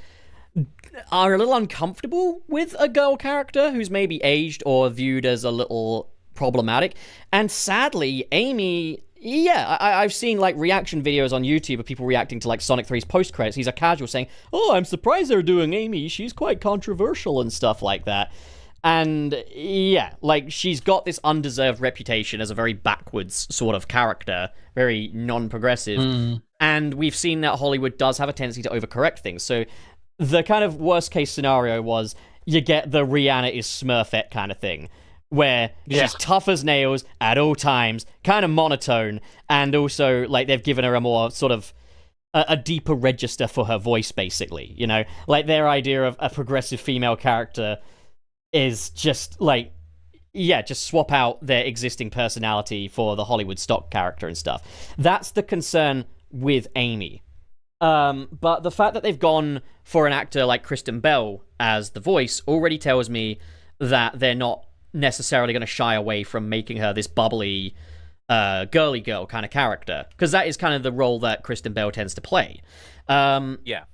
are a little uncomfortable with a girl character who's maybe aged or viewed as a little problematic. And sadly, Amy... Yeah, I've seen, like, reaction videos on YouTube of people reacting to, like, Sonic 3's post-credits. He's a casual saying, oh, I'm surprised they're doing Amy. She's quite controversial and stuff like that. And, yeah, like, she's got this undeserved reputation as a very backwards sort of character, very non-progressive. And we've seen that Hollywood does have a tendency to overcorrect things. So the kind of worst-case scenario was you get the Rihanna is Smurfette kind of thing, where she's tough as nails at all times, kind of monotone, and also, like, they've given her a more sort of a deeper register for her voice, basically, you know? Like, their idea of a progressive female character is just, like, yeah, just swap out their existing personality for the Hollywood stock character and stuff. That's the concern with Amy. But the fact that they've gone for an actor like Kristen Bell as the voice already tells me that they're not necessarily going to shy away from making her this bubbly, girly girl kind of character, because that is kind of the role that Kristen Bell tends to play.
Yeah.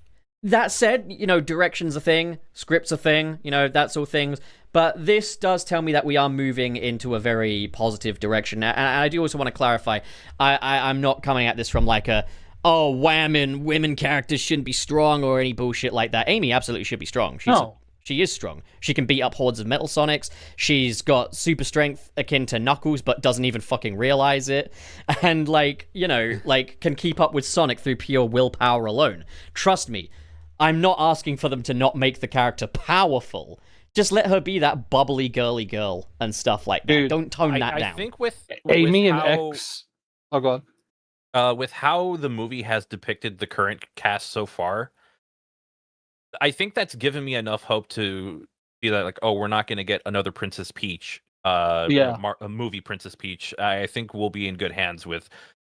That said, you know, direction's a thing, script's a thing, you know, that's all things. But this does tell me that we are moving into a very positive direction. And I do also want to clarify, I'm not coming at this from like a, oh, women characters shouldn't be strong or any bullshit like that. Amy absolutely should be strong. She is strong. She can beat up hordes of Metal Sonics. She's got super strength akin to Knuckles, but doesn't even fucking realize it. And, like, you know, like, can keep up with Sonic through pure willpower alone. Trust me, I'm not asking for them to not make the character powerful. Just let her be that bubbly, girly girl and stuff like that.
Dude,
don't tone that down.
I think with
Amy
with
and
how,
X... Oh, God.
with how the movie has depicted the current cast so far, I think that's given me enough hope to be like, oh, we're not going to get another Princess Peach, a movie Princess Peach. I think we'll be in good hands with.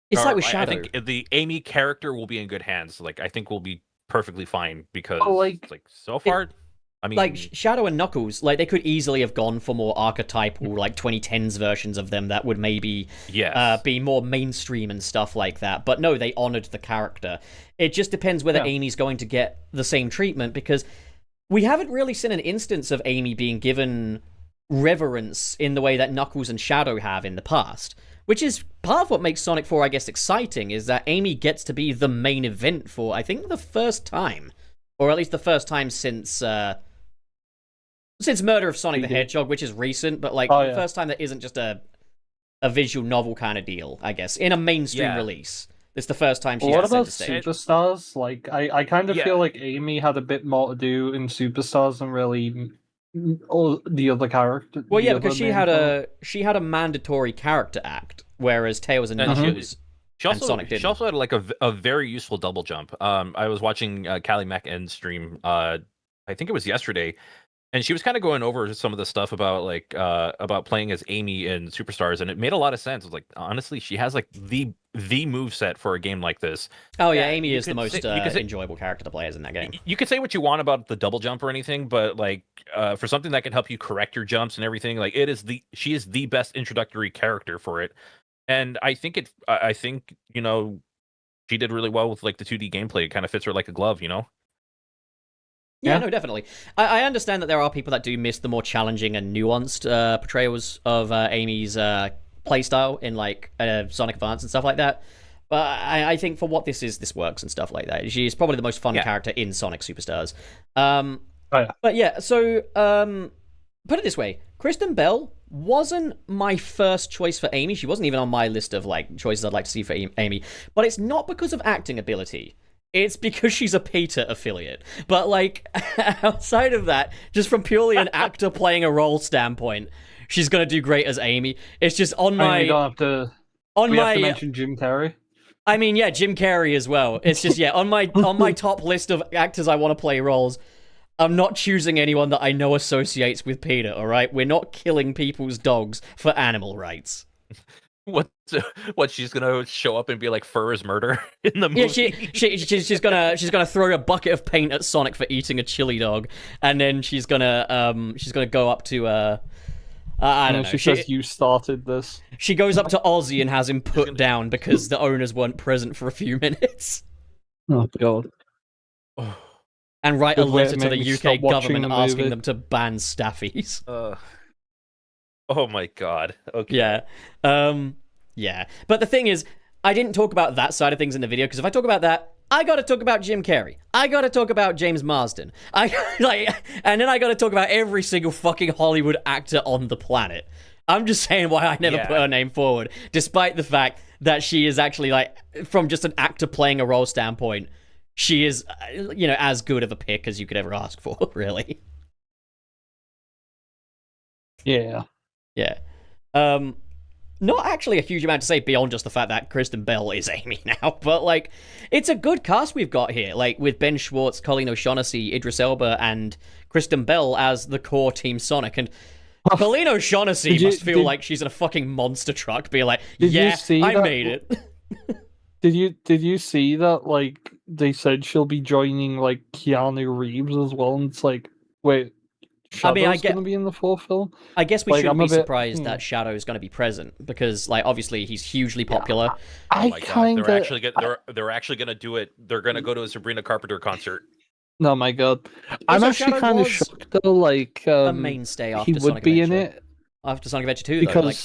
It's like with Shadow.
I think the Amy character will be in good hands. Like, I think we'll be perfectly fine because,
like
so far, I mean,
like Shadow and Knuckles, like they could easily have gone for more archetypal, like 2010s versions of them that would maybe
yes.
be more mainstream and stuff like that. But no, they honored the character. It just depends whether Amy's going to get the same treatment, because we haven't really seen an instance of Amy being given reverence in the way that Knuckles and Shadow have in the past. Which is part of what makes Sonic 4, I guess, exciting, is that Amy gets to be the main event for, I think, the first time. Or at least the first time since Murder of Sonic the Hedgehog, which is recent, but like the first time that isn't just a visual novel kind of deal, I guess, in a mainstream release. It's the first time she's
what about
center stage.
Superstars? Like, I kind of feel like Amy had a bit more to do in Superstars than really all the other characters.
Well, yeah, because she had a mandatory character act, whereas Tails and Knuckles and Sonic didn't.
She also had like a very useful double jump. I was watching Callie Mack End stream. I think it was yesterday, and she was kind of going over some of the stuff about playing as Amy in Superstars, and it made a lot of sense. It was like, honestly, she has like the move set for a game like this.
Oh yeah, Amy is the most enjoyable character to play as in that game.
You could say what you want about the double jump or anything, but like for something that can help you correct your jumps and everything, like she is the best introductory character for it. And I think she did really well with like the 2D gameplay. It kind of fits her like a glove,
Yeah, no, definitely. I understand that there are people that do miss the more challenging and nuanced portrayals of Amy's playstyle in like Sonic Advance and stuff like that. But I think for what this is, this works and stuff like that. She's probably the most fun character in Sonic Superstars. But yeah, so put it this way. Kristen Bell wasn't my first choice for Amy. She wasn't even on my list of like choices I'd like to see for Amy. But it's not because of acting ability. It's because she's a PETA affiliate. But like outside of that, just from purely an actor playing a role standpoint, she's gonna do great as Amy. It's just on my.
You don't have to. We have to mention Jim Carrey.
I mean, yeah, Jim Carrey as well. It's just on my top list of actors I want to play roles. I'm not choosing anyone that I know associates with PETA, all right? We're not killing people's dogs for animal rights.
What she's gonna show up and be like, fur is murder in the movie?
Yeah, she's gonna throw a bucket of paint at Sonic for eating a chili dog, and then she's gonna go up to I don't know.
She says you started this.
She goes up to Ozzy and has him put down because the owners weren't present for a few minutes.
Oh god.
And write a letter to the UK government asking them to ban staffies.
Oh my god. Okay.
Yeah. Yeah. But the thing is, I didn't talk about that side of things in the video, because if I talk about that, I gotta talk about Jim Carrey. I gotta talk about James Marsden. And then I gotta talk about every single fucking Hollywood actor on the planet. I'm just saying why I never put her name forward, despite the fact that she is actually, like, from just an actor playing a role standpoint, she is, as good of a pick as you could ever ask for, really.
Yeah.
Yeah. Not actually a huge amount to say beyond just the fact that Kristen Bell is Amy now, but, like, it's a good cast we've got here, like, with Ben Schwartz, Colleen O'Shaughnessy, Idris Elba, and Kristen Bell as the core Team Sonic, and Colleen O'Shaughnessy must feel like she's in a fucking monster truck, be like, I made it.
Did you see that, like, they said she'll be joining, like, Keanu Reeves as well, and it's like, wait, Shadow's going to be in the fourth film?
I guess we shouldn't be surprised that Shadow's going to be present, because, like, obviously he's hugely popular.
Oh my god, they're actually going to do it. They're going to go to a Sabrina Carpenter concert.
Oh my god. I'm actually kind of shocked, though, like,
a mainstay after
he
Sonic
would be
Adventure.
in it.
After Sonic Adventure 2,
because,
though, like...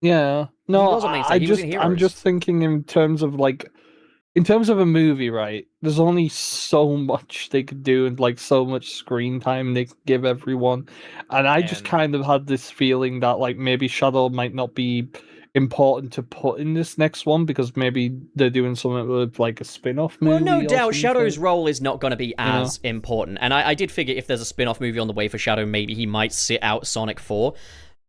Yeah. No, I'm just thinking in terms of a movie, right? There's only so much they could do and like so much screen time they could give everyone. And I just kind of had this feeling that like maybe Shadow might not be important to put in this next one because maybe they're doing something with like a spin-off movie.
Well, no doubt Shadow's role is not going to be as important. And I did figure if there's a spin-off movie on the way for Shadow, maybe he might sit out Sonic 4.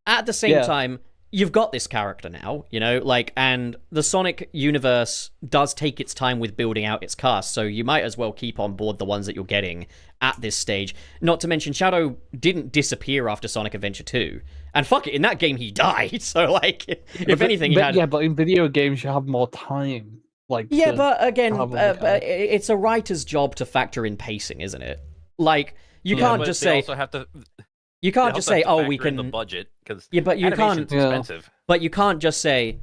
At the same time, you've got this character now, and the Sonic universe does take its time with building out its cast, so you might as well keep on board the ones that you're getting at this stage. Not to mention, Shadow didn't disappear after Sonic Adventure 2. And fuck it, in that game he died, so, like, if anything, he had...
Yeah, but in video games you have more time.
Yeah, but again, it's a writer's job to factor in pacing, isn't it? Like, You
Yeah,
can't
but
just
they
say
also have to.
you
they
can't just
also have
say,
to
oh, we
factor in the
can.
budget because
Yeah, but you
animation's
can't.
Yeah.
expensive.
But you can't just say,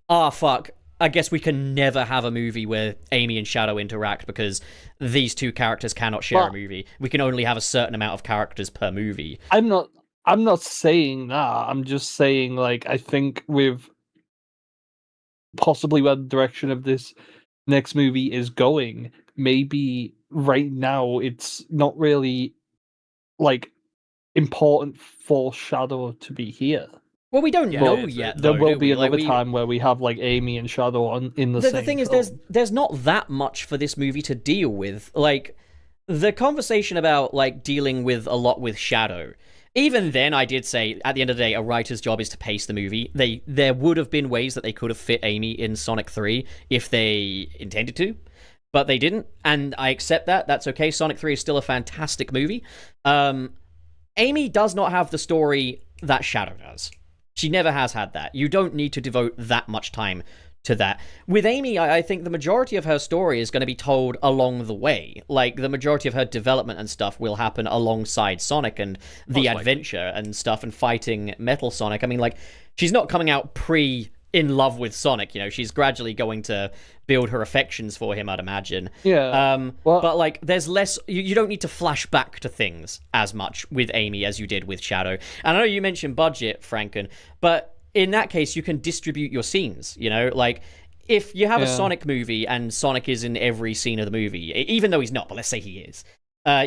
ah, fuck. I guess we can never have a movie where Amy and Shadow interact because these two characters cannot share a
But-
movie. We can only have a certain amount of characters per movie.
I'm not saying that. I'm just saying, like, I think with possibly where the direction of this next movie is going, maybe right now it's not really like important for Shadow to be here.
Well, we don't
Yeah,
know
it's-
yet.
There
though,
will
do
be
we? Like,
another time where we have like Amy and Shadow in the
the
same
thing is,
film.
there's not that much for this movie to deal with. Like, the conversation about like dealing with a lot with Shadow. Even then, I did say at the end of the day, a writer's job is to pace the movie. There would have been ways that they could have fit Amy in Sonic 3 if they intended to, but they didn't, and I accept that. That's okay. Sonic 3 is still a fantastic movie. Amy does not have the story that Shadow does. She never has had that. You don't need to devote that much time to that. With Amy, I think the majority of her story is going to be told along the way. Like, the majority of her development and stuff will happen alongside Sonic and the
Most likely.
adventure and stuff and fighting Metal Sonic. I mean, like, she's not coming out in love with Sonic, you know, she's gradually going to build her affections for him, I'd imagine.
Yeah. Well-
But like, there's less. You don't need to flash back to things as much with Amy as you did with Shadow. And I know you mentioned budget, Franken, but in that case, you can distribute your scenes. You know, like if you have a Sonic movie and Sonic is in every scene of the movie, even though he's not, but let's say he is.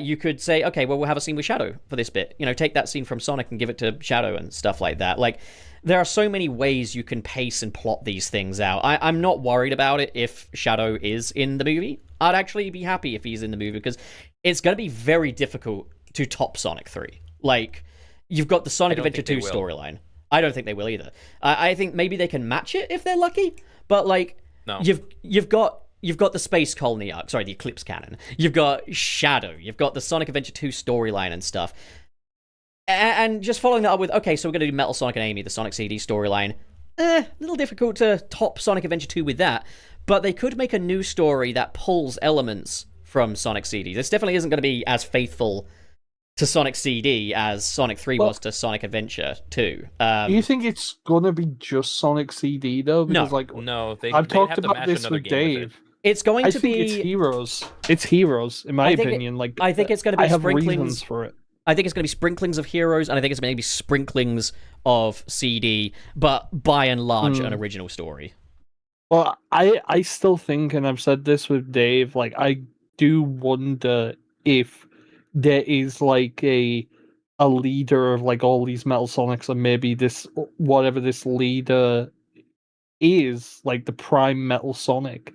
You could say, okay, well, we'll have a scene with Shadow for this bit. You know, take that scene from Sonic and give it to Shadow and stuff like that. Like, there are so many ways you can pace and plot these things out. I'm not worried about it if Shadow is in the movie. I'd actually be happy if he's in the movie because it's going to be very difficult to top Sonic 3. Like, you've got the Sonic
I don't
Adventure
think
2
they will.
storyline. I don't think they will either. I think maybe they can match it if they're lucky, but like,
No.
you've got the Space Colony arc, sorry, the Eclipse Cannon. You've got Shadow. You've got the Sonic Adventure 2 storyline and stuff. And just following that up with, okay, so we're going to do Metal Sonic and Amy, the Sonic CD storyline. A little difficult to top Sonic Adventure 2 with that, but they could make a new story that pulls elements from Sonic CD. This definitely isn't going to be as faithful to Sonic CD as Sonic 3 was to Sonic Adventure 2.
Do you think it's gonna be just Sonic CD though? Because like
No,
I've
they'd
talked
have to
about
mash
this
another
with
game with it.
Dave.
It's going
I
to
think
be...
it's Heroes. It's Heroes, in my opinion. Like
I think it's going to be
I have
sprinklings...
reasons for it.
I think it's going to be sprinklings of Heroes, and I think it's going to be sprinklings of CD, but by and large, an original story.
Well, I still think, and I've said this with Dave, like I do wonder if there is like a leader of like all these Metal Sonics, and maybe this whatever this leader is, like the prime Metal Sonic,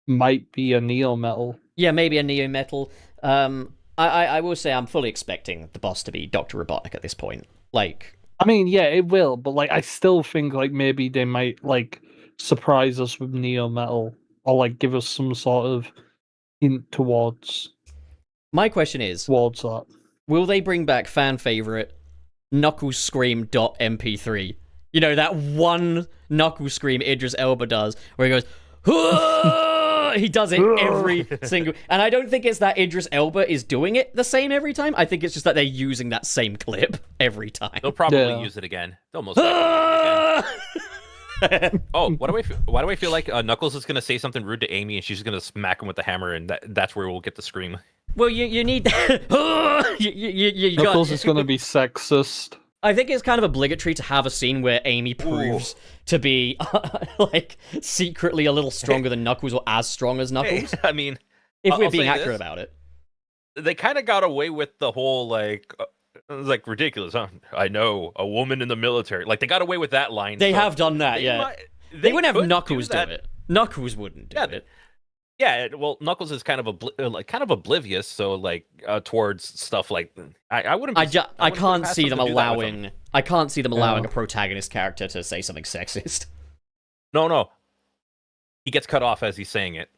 might be a Neo Metal.
Yeah, maybe a Neo Metal. I will say I'm fully expecting the boss to be Dr. Robotnik at this point. Like,
I mean, yeah, it will, but like I still think like maybe they might like surprise us with Neo Metal or like give us some sort of hint towards
my question is,
that.
will they bring back fan favorite Knuckles Scream .mp3? You know, that one Knuckles Scream Idris Elba does, where he goes, "Hoo!" He does it every single... And I don't think it's that Idris Elba is doing it the same every time. I think it's just that they're using that same clip every time.
They'll probably
Yeah.
use it again. They'll most likely use it again. Oh, why do I feel like Knuckles is gonna say something rude to Amy and she's gonna smack him with the hammer and that's where we'll get the scream.
Well, you need... you got...
Knuckles is going to be sexist.
I think it's kind of obligatory to have a scene where Amy proves to be like secretly a little stronger than Knuckles or as strong as Knuckles.
I mean,
if we're
I'll
being
say
accurate
this.
about it.
They kind of got away with the whole like it was like ridiculous. Huh? I know a woman in the military. Like they got away with that line.
They
so
have done that,
they
yeah.
might-
They wouldn't have
could
Knuckles do
that.
it. Knuckles wouldn't do it.
Yeah, well, Knuckles is kind of oblivious, so like towards stuff like I wouldn't.
I
wouldn't put it
can't
past
see
them
them
to do that with him.
allowing. I can't see them allowing
Yeah.
a protagonist character to say something sexist.
No, he gets cut off as he's saying it.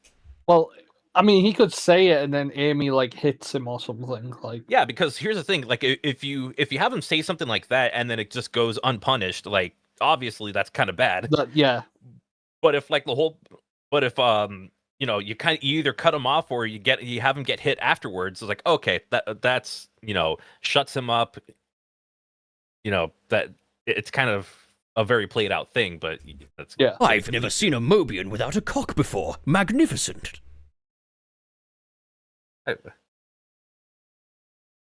Well, I mean, he could say it and then Amy like hits him or something. Like,
Yeah, because here's the thing: like if you have him say something like that and then it just goes unpunished, like obviously that's kind of bad.
that, yeah,
But if like you either cut him off or you have him get hit afterwards. It's like, okay, that's shuts him up. That it's kind of a very played out thing, but that's
Yeah.
I've never seen a Mobian without a cock before. Magnificent.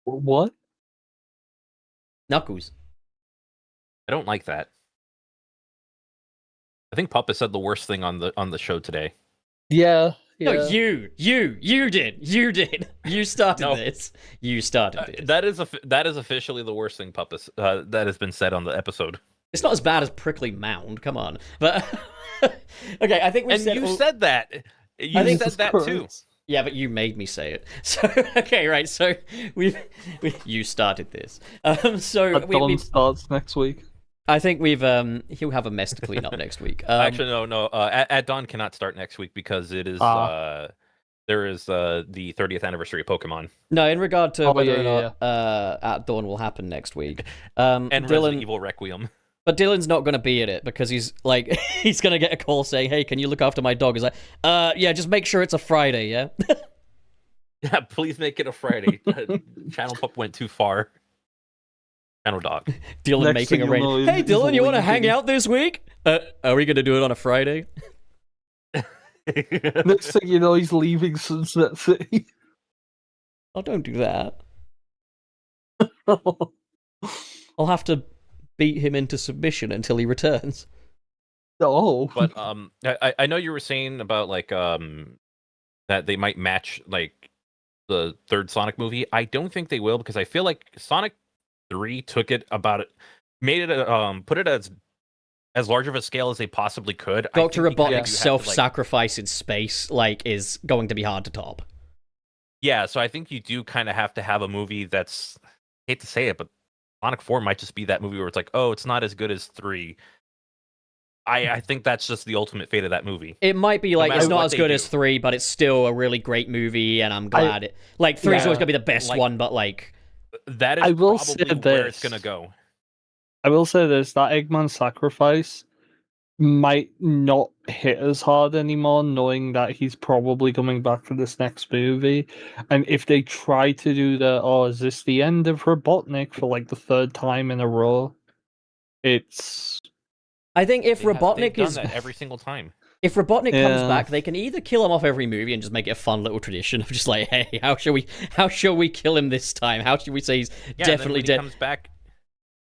What?
Knuckles.
I don't like that. I think Papa said the worst thing on the show today.
Yeah.
No, you did. You started this. You started this.
That is officially the worst thing Papa that has been said on the episode.
It's not as bad as Prickly Mound. Come on, but okay. I think we said.
Said that. You said that too.
Yeah, but you made me say it. So okay, right. So you started this. So
Dawn starts next week.
I think he'll have a mess to clean up next week.
Actually, no. At Dawn cannot start next week because it is there is the 30th anniversary of Pokemon.
No, in regard to whether or not At Dawn will happen next week.
And Resident Evil Requiem.
But Dylan's not going to be in it because he's like he's going to get a call saying, "Hey, can you look after my dog?" He's like, yeah, just make sure it's a Friday, yeah."
Yeah, please make it a Friday. Channel Pup went too far. Channel Dog.
Dylan making a rain. Hey, Dylan, you want to hang out this week? Are we going to do it on a Friday?
Next thing you know, he's leaving Sunset City.
Oh, don't do that. I'll have to beat him into submission until he returns.
Oh,
but I know you were saying about like that they might match like the third Sonic movie. I don't think they will because I feel like Sonic 3 took it made it put it as large of a scale as they possibly could.
Dr. Robotnik's self-sacrifice in space is going to be hard to top.
Yeah, so I think you do kind of have to have a movie that's, I hate to say it, but Sonic 4 might just be that movie where it's like, oh, it's not as good as 3. I think that's just the ultimate fate of that movie.
It might be like, it's not as good as 3, but it's still a really great movie, and I'm glad it... Like, 3 is always going to be the best one, but like...
That is probably where it's going to go.
I will say this, that Eggman sacrifice might not hit as hard anymore, knowing that he's probably coming back for this next movie. And if they try to do is this the end of Robotnik for like the third time in a row?
I think if Robotnik
is done that every single time.
If Robotnik comes back, they can either kill him off every movie and just make it a fun little tradition of just like, hey, how shall we kill him this time? How should we say he's definitely dead?
He comes back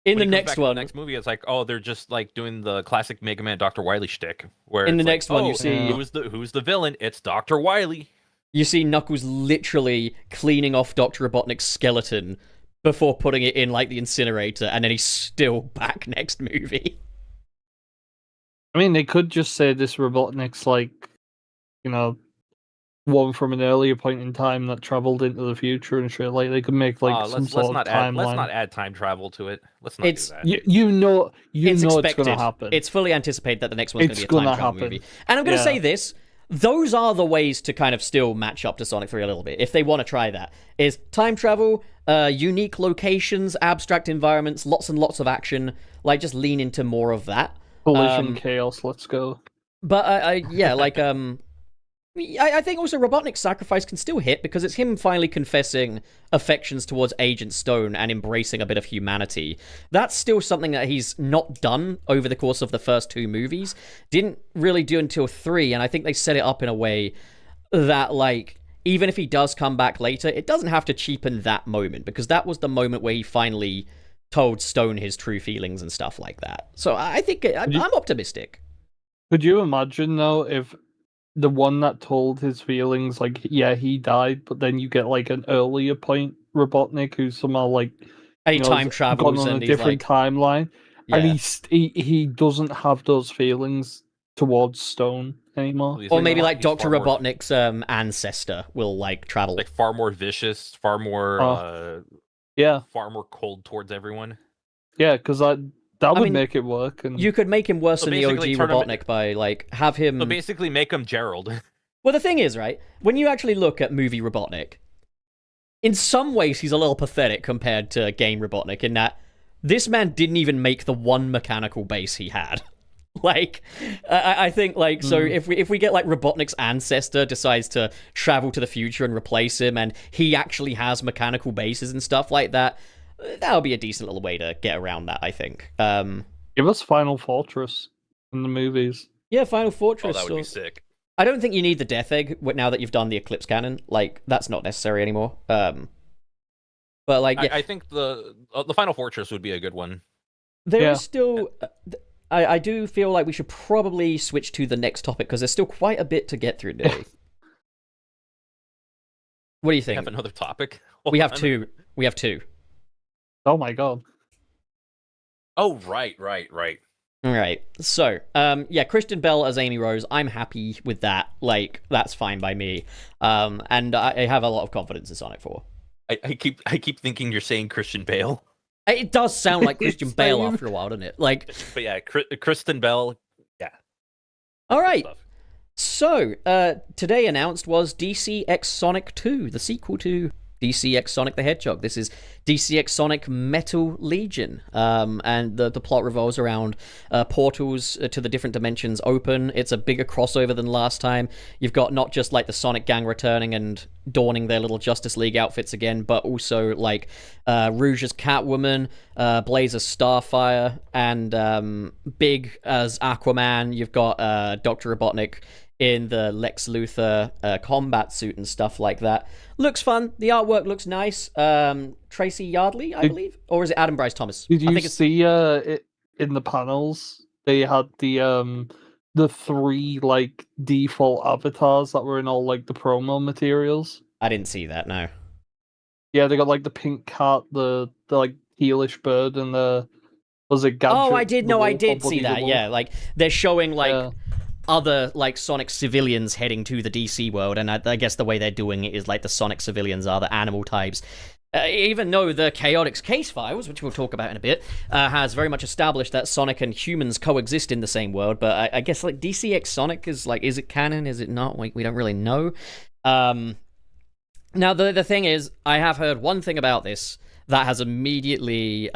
in the next one.
The next movie, it's like, oh, they're just like doing the classic Mega Man Dr. Wily shtick. Where
in the next one, you see
who's the villain? It's Dr. Wily.
You see Knuckles literally cleaning off Dr. Robotnik's skeleton before putting it in like the incinerator, and then he's still back next movie.
I mean, they could just say this Robotnik's like, one from an earlier point in time that traveled into the future and shit. Like they could make like some sort of timeline.
Let's not add time travel to it. Let's not do that.
You know it's going to happen.
It's fully anticipated that the next one's going to be a time travel movie. And I'm going to say this: those are the ways to kind of still match up to Sonic 3 a little bit, if they want to try that. Is time travel, unique locations, abstract environments, lots and lots of action. Like just lean into more of that.
Collision chaos, let's go.
But I think also Robotnik's sacrifice can still hit because it's him finally confessing affections towards Agent Stone and embracing a bit of humanity. That's still something that he's not done over the course of the first 2 movies. Didn't really do until 3, and I think they set it up in a way that, like, even if he does come back later, it doesn't have to cheapen that moment because that was the moment where he finally told Stone his true feelings and stuff like that. So I think I'm optimistic.
Could you imagine, though, if the one that told his feelings, like, yeah, he died, but then you get, like, an earlier point Robotnik who's somehow, like...
And he time travels
gone on
and
a different timeline,
yeah.
And he doesn't have those feelings towards Stone anymore.
Or maybe, like, Dr. Robotnik's ancestor will, like, travel.
Like, far more vicious, far more... far more cold towards everyone.
Yeah, because that would make it work. And
you could make him worse than the OG Robotnik by, like, have him...
So basically make him Gerald.
Well, the thing is, right, when you actually look at movie Robotnik, in some ways he's a little pathetic compared to game Robotnik in that this man didn't even make the one mechanical base he had. Like, I think, like, so if we get, like, Robotnik's ancestor decides to travel to the future and replace him, and he actually has mechanical bases and stuff like that, that'll be a decent little way to get around that, I think.
Give us Final Fortress in the movies.
Yeah, Final Fortress.
Oh, that would be sick.
I don't think you need the Death Egg now that you've done the Eclipse Cannon. Like, that's not necessary anymore. But, like, yeah.
I think the Final Fortress would be a good one.
There is still... I do feel like we should probably switch to the next topic, because there's still quite a bit to get through today. What do you think?
We have another topic?
We have two. We have two.
Oh my god.
Oh, right.
All right. So, yeah, Kristen Bell as Amy Rose. I'm happy with that. Like, that's fine by me. And I have a lot of confidence in Sonic 4.
I keep thinking you're saying Christian Bale.
It does sound like Christian Bale after a while, doesn't it? Like,
but yeah, Kristen Bell. Yeah.
All right. So, today announced was DC X Sonic 2, the sequel to DC X Sonic the Hedgehog. This is DC X Sonic Metal Legion, and the plot revolves around portals to the different dimensions open. It's a bigger crossover than last time. You've got not just like the Sonic gang returning and donning their little Justice League outfits again, but also like Rouge as Catwoman, Blaze as Starfire, and Big as Aquaman. You've got Dr. Robotnik in the Lex Luthor combat suit and stuff like that. Looks fun. The artwork looks nice. Tracy Yardley, I believe, or is it Adam Bryce Thomas?
Did you see it in the panels? They had the three like default avatars that were in all like the promo materials.
I didn't see that. No.
Yeah, they got like the pink cat, the like tealish bird, and the Gadget.
Oh, I did. No, I did see that. Yeah, like they're showing like other like Sonic civilians heading to the DC world, and I guess the way they're doing it is like the Sonic civilians are the animal types. Even though the Chaotix case files, which we'll talk about in a bit, has very much established that Sonic and humans coexist in the same world, but I guess like DC X Sonic is like, is it canon? Is it not? We don't really know. Now the thing is, I have heard one thing about this that has immediately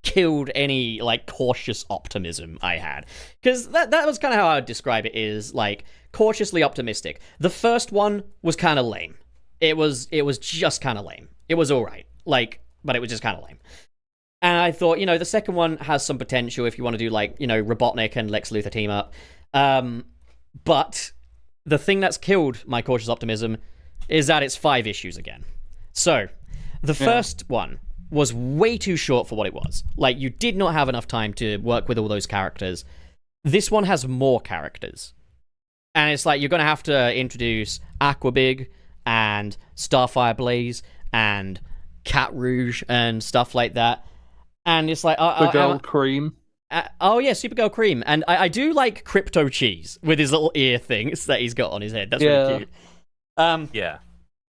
killed any like cautious optimism I had, because that was kind of how I would describe it, is like cautiously optimistic. The first one was kind of lame. It was just kind of lame. It was all right, like, but it was just kind of lame. And I thought, the second one has some potential if you want to do like, Robotnik and Lex Luthor team up. But the thing that's killed my cautious optimism is that it's 5 issues again. So the first one was way too short for what it was. Like, you did not have enough time to work with all those characters. This one has more characters. And it's like, you're going to have to introduce Aquabig and Starfire Blaze and Cat Rouge and stuff like that. And it's like...
Supergirl Cream.
Oh, yeah, Supergirl Cream. And I do like Crypto Cheese with his little ear things that he's got on his head. That's really cute.
Yeah.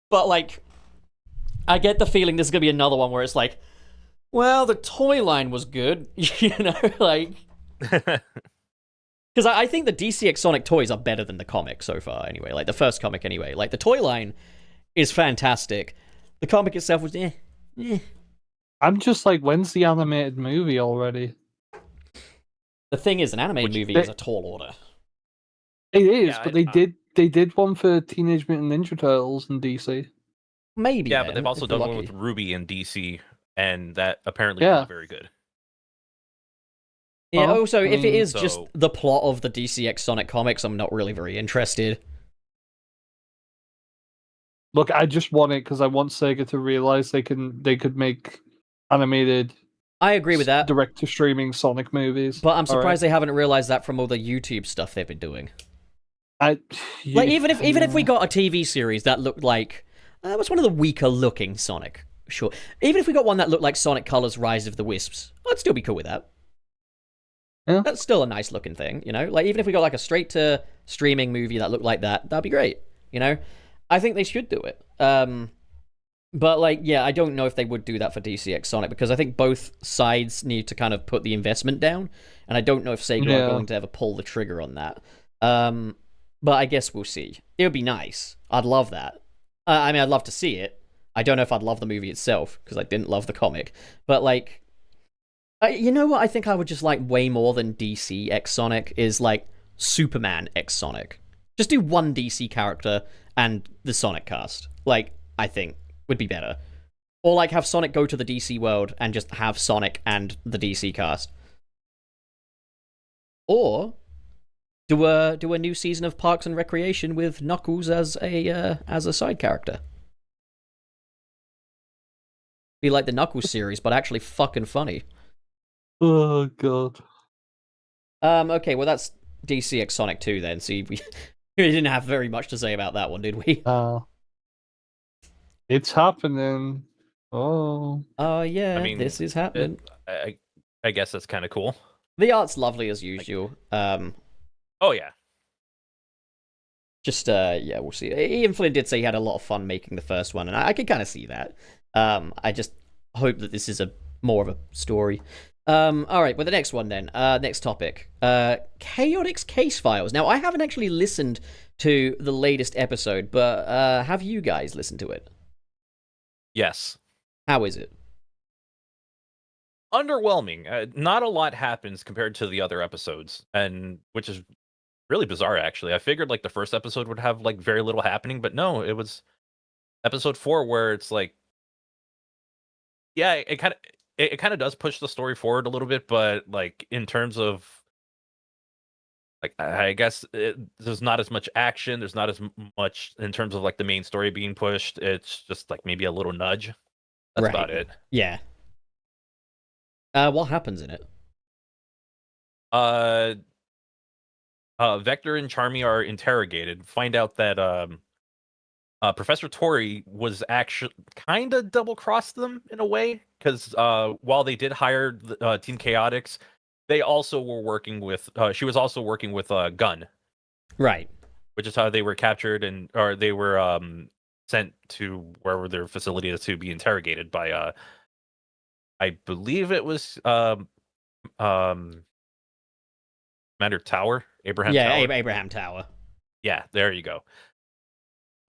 But, like... I get the feeling this is going to be another one where it's like, well, the toy line was good, like... Because I think the DC X Sonic toys are better than the comic so far, anyway. Like, the first comic, anyway. Like, the toy line is fantastic. The comic itself was,
I'm just like, when's the animated movie already?
The thing is, an animated movie is a tall order.
It is, but they did one for Teenage Mutant Ninja Turtles in DC.
Maybe.
Yeah, but they've also done one with Ruby in DC, and that apparently is very good.
Yeah, also, if it is just the plot of the DC X Sonic comics, I'm not really very interested.
Look, I just want it because I want Sega to realize they could make animated.
I agree with that.
Direct to streaming Sonic movies.
But I'm surprised they haven't realized that from all the YouTube stuff they've been doing. Even if we got a TV series that looked like that was one of the weaker looking Sonic, sure. Even if we got one that looked like Sonic Colors Rise of the Wisps, I'd still be cool with that.
Yeah.
That's still a nice looking thing, Like, even if we got like a straight to streaming movie that looked like that, that'd be great, I think they should do it. But like, yeah, I don't know if they would do that for DC X Sonic, because I think both sides need to kind of put the investment down, and I don't know if Sega are going to ever pull the trigger on that. But I guess we'll see. It would be nice. I'd love that. I mean, I'd love to see it. I don't know if I'd love the movie itself, because I didn't love the comic. But, like, You know what I think I would just like way more than DC X Sonic is like Superman X Sonic. Just do one DC character and the Sonic cast. Like, I think would be better. Or like have Sonic go to the DC world and just have Sonic and the DC cast. Or do a new season of Parks and Recreation with Knuckles as a side character. Be like the Knuckles series, but actually fucking funny.
Oh god.
Okay, well that's DC X Sonic 2 then. See, we didn't have very much to say about that one, did we?
It's happening. Oh.
Oh yeah,
I mean,
this is happening.
I guess that's kind of cool.
The art's lovely as usual.
Oh yeah.
Just yeah, we'll see. Ian Flynn did say he had a lot of fun making the first one, and I can kind of see that. I just hope that this is more of a story. All right, well, the next one then. Next topic. Chaotix Case Files. Now, I haven't actually listened to the latest episode, but have you guys listened to it?
Yes.
How is it?
Underwhelming. Not a lot happens compared to the other episodes, and which is really bizarre, actually. I figured like the first episode would have like very little happening, but no, it was episode 4 where it's like, yeah, it kind of does push the story forward a little bit, but like in terms of like I guess there's not as much action. There's not as much in terms of like the main story being pushed. It's just like maybe a little nudge. That's
Right.
about it.
Yeah. What happens in it?
Vector and Charmy are interrogated. Find out that Professor Tori was actually kind of double-crossed them in a way, because while they did hire Team Chaotix, they also were working with. She was also working with Gun,
Right.
which is how they were captured or they were sent to wherever their facility is to be interrogated by. I believe it was Commander Tower, Abraham.
Yeah,
Tower.
Abraham Tower.
Yeah, there you go.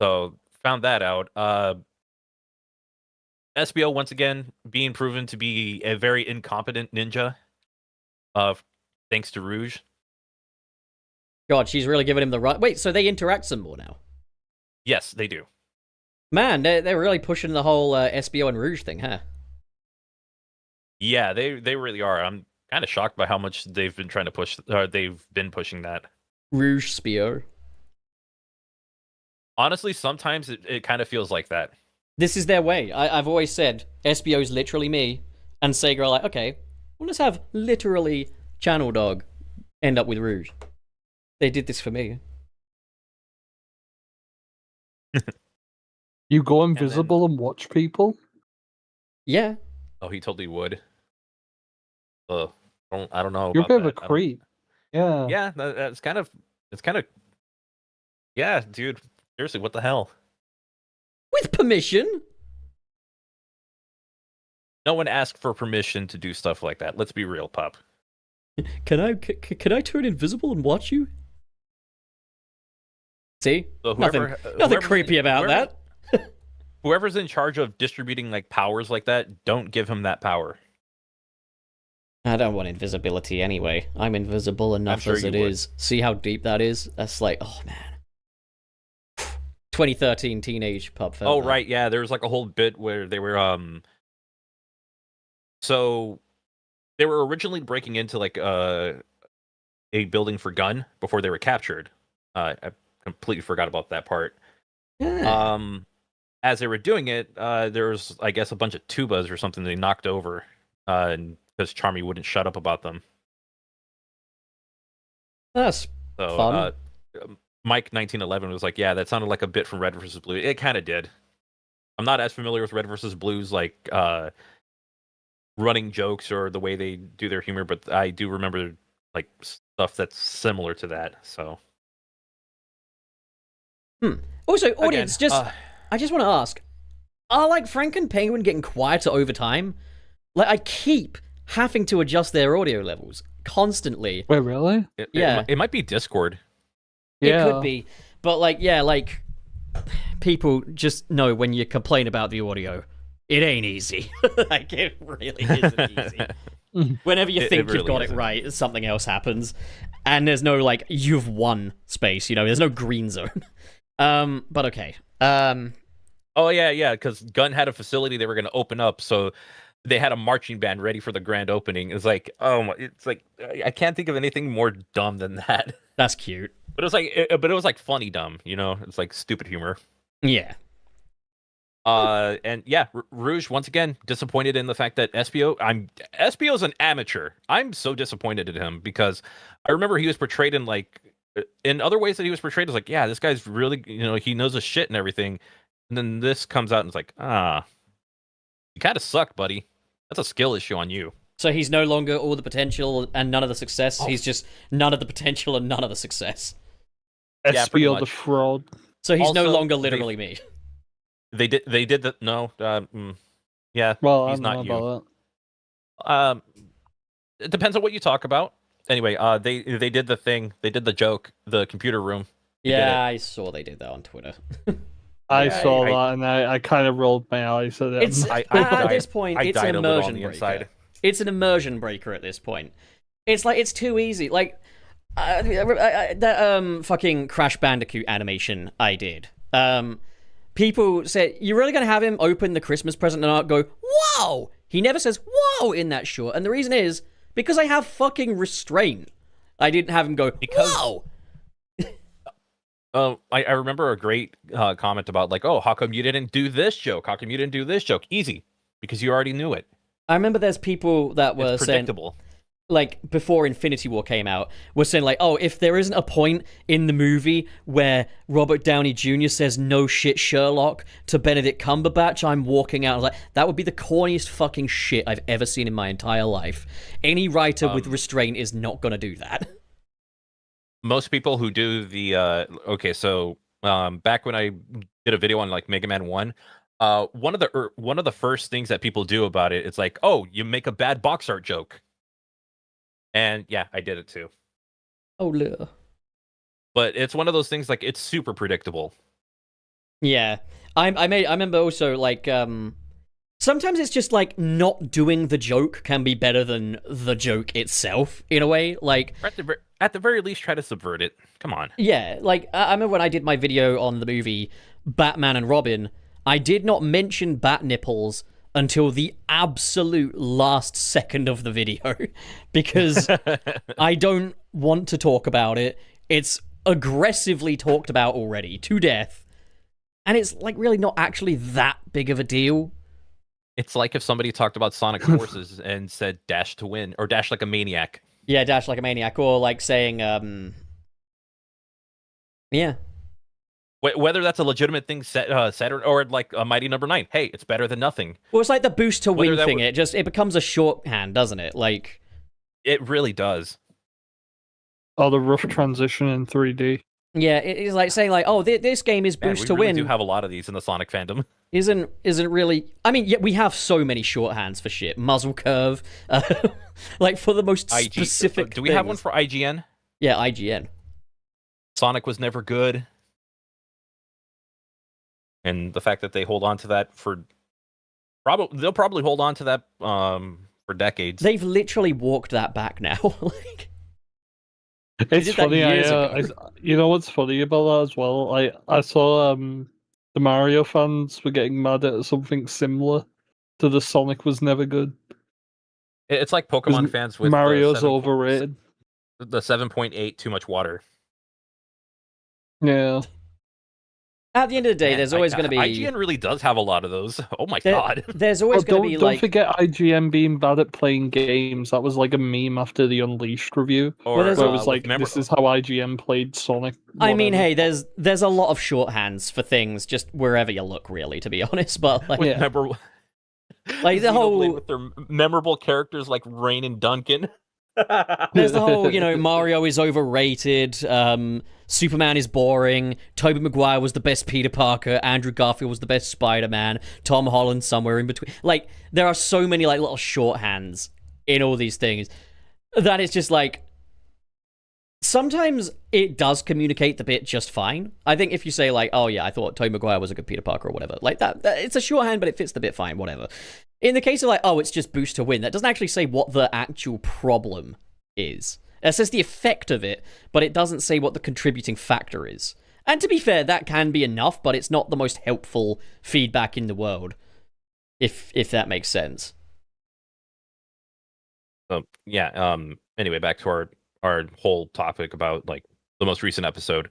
So found that out. SBO once again being proven to be a very incompetent ninja. Thanks to Rouge.
God, she's really giving him the right. Wait, so they interact some more now?
Yes, they do.
Man, they're really pushing the whole SBO and Rouge thing, huh?
Yeah, they really are. I'm kind of shocked by how much they've been trying to push. They've been pushing that.
Rouge Spio.
Honestly, sometimes it kind of feels like that.
This is their way. I've always said SBO's literally me, and Sega are like, okay, well, let's have literally Channel Dog end up with Rouge. They did this for me.
You go invisible and watch people?
Yeah.
Oh, he totally would. I don't know.
You're a
about
bit of a
that.
creep. Yeah.
Yeah, it's kind of. Yeah, dude. Seriously, what the hell?
With permission?
No one asked for permission to do stuff like that. Let's be real, pup.
Can I turn invisible and watch you? See?
So
Nothing creepy about that.
Whoever's in charge of distributing like powers like that, don't give him that power.
I don't want invisibility anyway. I'm invisible enough
sure
as it
you would.
is. See how deep that is? That's like, oh man. 2013 teenage pub film.
Oh right, yeah. There was like a whole bit where they were so they were originally breaking into like a building for Gun before they were captured. I completely forgot about that part.
Yeah.
As they were doing it, there was I guess a bunch of tubas or something they knocked over, and because Charmy wouldn't shut up about them.
That's
So
fun.
Mike 1911 was like, yeah, that sounded like a bit from Red versus Blue. It kind of did. I'm not as familiar with Red versus Blue's like running jokes or the way they do their humor, but I do remember like stuff that's similar to that. So
Also,
again,
audience, I just want to ask, are like Frank and Penguin getting quieter over time? Like, I keep having to adjust their audio levels constantly.
Wait, really?
Yeah.
it might be Discord.
Yeah.
It could be. But like, yeah, like people just know when you complain about the audio, it ain't easy. Like, it really isn't easy. Whenever you think
really
you've got
isn't.
it right, something else happens, and there's no like you've won space. There's no green zone. But okay.
Oh yeah, because Gunn had a facility they were going to open up, so they had a marching band ready for the grand opening. It's like, it's like I can't think of anything more dumb than that.
That's cute.
But it was like funny dumb, It's like stupid humor.
Yeah.
And yeah, Rouge once again disappointed in the fact that Espio's an amateur. I'm so disappointed in him because I remember he was portrayed in other ways that he was portrayed as like, yeah, this guy's really, he knows his shit and everything. And then this comes out and it's like, you kind of suck, buddy. That's a skill issue on you.
So he's no longer all the potential and none of the success. He's just none of the potential and none of the success.
Yeah, pretty
Espio the
much.
fraud.
So he's no
Also,
longer literally me.
They did the no. Yeah,
Well,
he's
I don't
not
know
you.
about
It depends on what you talk about. Anyway, they did the thing. They did the joke. The computer room. They did
Yeah,
it.
I saw they did that on Twitter.
that. I
Yeah,
saw that and I kind of rolled my eyes at it.
It's
I
at
died-
this point,
I
it's an
died a little on
immersion
the
breaker.
inside.
It's an immersion breaker at this point. It's like it's too easy. Like that fucking Crash Bandicoot animation I did. People said, "You're really gonna have him open the Christmas present and not go, wow?" He never says "wow" in that short, and the reason is because I have fucking restraint. I didn't have him go "wow."
I remember a great comment about like, oh, how come you didn't do this joke? How come you didn't do this joke? Easy, because you already knew it.
I remember there's people that were
It's
saying,
predictable.
like before Infinity War came out, were saying like, oh, if there isn't a point in the movie where Robert Downey Jr. says "no shit, Sherlock" to Benedict Cumberbatch, I'm walking out. I was like, that would be the corniest fucking shit I've ever seen in my entire life. Any writer with restraint is not gonna do that.
Most people who do the back when I did a video on like Mega Man 1, one of the first things that people do about it, it's like, oh, you make a bad box art joke. And yeah, I did it too.
Oh, no.
But it's one of those things like it's super predictable.
Yeah, I remember also like sometimes it's just like not doing the joke can be better than the joke itself in a way. Like
Or at the very least, try to subvert it. Come on.
yeah, like I remember when I did my video on the movie Batman and Robin, I did not mention bat nipples until the absolute last second of the video because I don't want to talk about it. It's aggressively talked about already to death. And it's like really not actually that big of a deal.
It's like if somebody talked about Sonic Forces and said dash to win or dash like a maniac.
Yeah, dash like a maniac, or like saying, yeah.
Whether that's a legitimate thing said or like a Mighty Number 9. Hey, it's better than nothing.
Well, it's like the boost to
Whether
win
that
thing.
were-
It becomes a shorthand, doesn't it? Like,
It really does.
Oh, the rough transition in 3D.
yeah, it's like saying like, oh, this game is
Man,
boost
we
to
really
win.
do have a lot of these in the Sonic fandom.
Isn't really. I mean, yeah, we have so many shorthands for shit. Muzzle curve, like for the most specific.
Do we have one
things.
for IGN?
Yeah, IGN.
Sonic was never good. And the fact that they hold on to that they'll probably hold on to that for decades.
They've literally walked that back now. Like,
It's
did that
funny.
years
You know what's funny about that as well? I saw the Mario fans were getting mad at something similar to the Sonic was never good.
It's like
'Cause
Pokemon fans with
Mario's overrated.
The 7.8 too much water.
Yeah.
at the end of the day,
Man,
there's always going to be.
IGN really does have a lot of those. Oh my
there-
god.
There's always
Well,
going to be
don't
like.
forget IGN being bad at playing games. That was like a meme after the Unleashed review.
Or
there's
Where it
a-
was like, this is how IGN played Sonic.
I mean,
whatever.
hey, there's a lot of shorthands for things just wherever you look, really, to be honest. But like,
Yeah.
like the
Xenoblade
whole
with their memorable characters like Rain and Duncan.
there's the whole, Mario is overrated. Superman is boring. Tobey Maguire was the best Peter Parker. Andrew Garfield was the best Spider-Man. Tom Holland somewhere in between. Like, there are so many like little shorthands in all these things that it's just like Sometimes it does communicate the bit just fine. I think if you say like, "Oh yeah, I thought Tobey Maguire was a good Peter Parker" or whatever, like that it's a shorthand, but it fits the bit fine. Whatever. In the case of like, "Oh, it's just boost to win," that doesn't actually say what the actual problem is. It says the effect of it, but it doesn't say what the contributing factor is. And to be fair, that can be enough, but it's not the most helpful feedback in the world, if that makes sense.
Anyway, back to our whole topic about like the most recent episode.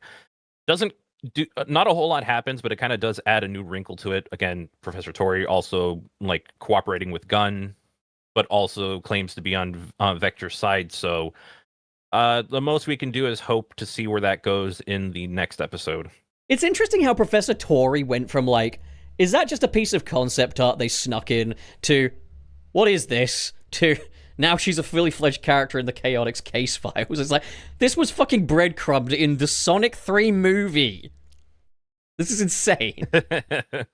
Doesn't do not a whole lot happens, but it kind of does add a new wrinkle to it. Again, Professor Tori also like cooperating with Gunn, but also claims to be on Vector's side. So the most we can do is hope to see where that goes in the next episode.
It's interesting how Professor Tori went from like, is that just a piece of concept art they snuck in, to what is this, to now she's a fully fledged character in the Chaotix case files. It's like, this was fucking breadcrumbed in the Sonic 3 movie. This is insane.
It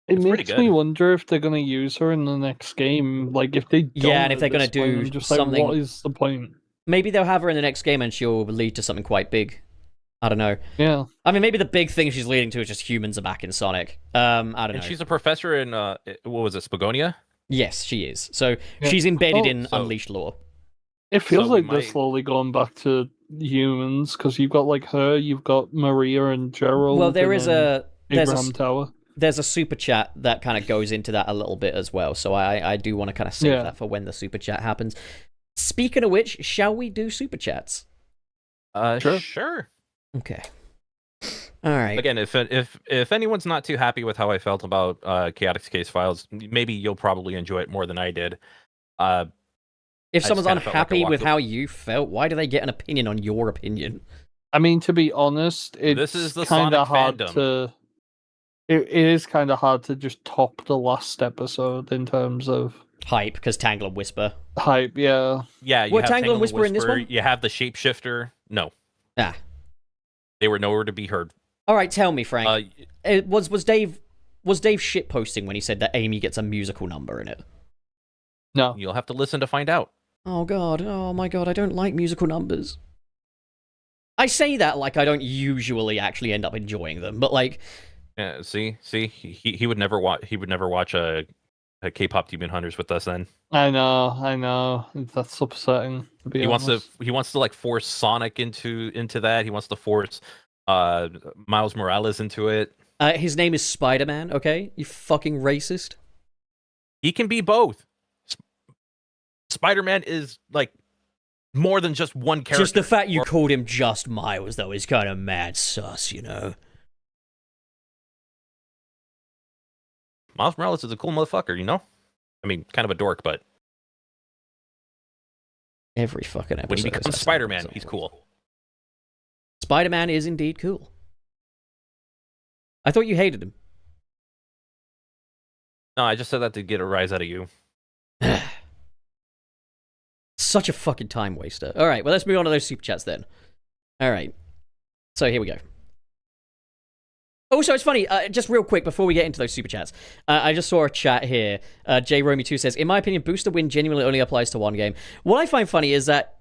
makes me wonder if they're going to use her in the next game. Like, if they don't,
yeah, and if they're going to do
just
something.
Like, what is the point?
Maybe they'll have her in the next game and she'll lead to something quite big. I don't know.
Yeah.
I mean, maybe the big thing she's leading to is just humans are back in Sonic. I don't know.
And she's a professor in, what was it, Spagonia?
Yes, she is. So she's embedded in Unleashed lore.
It feels like they're slowly going back to humans, because you've got like her, you've got Maria and Gerald.
Well, there's a
Tower.
There's a super chat that kind of goes into that a little bit as well. So I do want to kind of save that for when the super chat happens. Speaking of which, shall we do super chats?
Sure.
Okay. All right.
Again, if anyone's not too happy with how I felt about Chaotix Case Files, maybe you'll probably enjoy it more than I did.
If someone's unhappy with how you felt, why do they get an opinion on your opinion?
I mean, to be honest,
this is the
kind of
Sonic
hard
fandom.
to. It is kind of hard to just top the last episode in terms of
hype, because Tangle and Whisper.
Hype, yeah.
Yeah, you
were
have
Tangle and Whisper in this one?
You have the shapeshifter. No. They were nowhere to be heard.
All right, tell me, Frank. Was Dave shitposting when he said that Amy gets a musical number in it?
No.
You'll have to listen to find out.
Oh my god, I don't like musical numbers. I say that like I don't usually actually end up enjoying them, but like,
yeah, see, he would never watch. He would never watch a K-pop Demon Hunters with us. Then
I know, that's upsetting.
He wants to like force Sonic into that. He wants to force Miles Morales into it.
His name is Spider-Man. Okay, you fucking racist.
He can be both. Spider-Man is like more than just one character.
Just the fact you called him just Miles, though, is kind of mad sus, you know.
Miles Morales is a cool motherfucker, you know? I mean, kind of a dork, but
every fucking episode.
When he becomes Spider-Man, he's cool.
Spider-Man is indeed cool. I thought you hated him.
No, I just said that to get a rise out of you.
Such a fucking time waster. All right, well, let's move on to those super chats then. All right. So here we go. Also, it's funny, just real quick before we get into those super chats, I just saw a chat here. JRomy2 says, in my opinion, Boost to Win genuinely only applies to one game. What I find funny is that,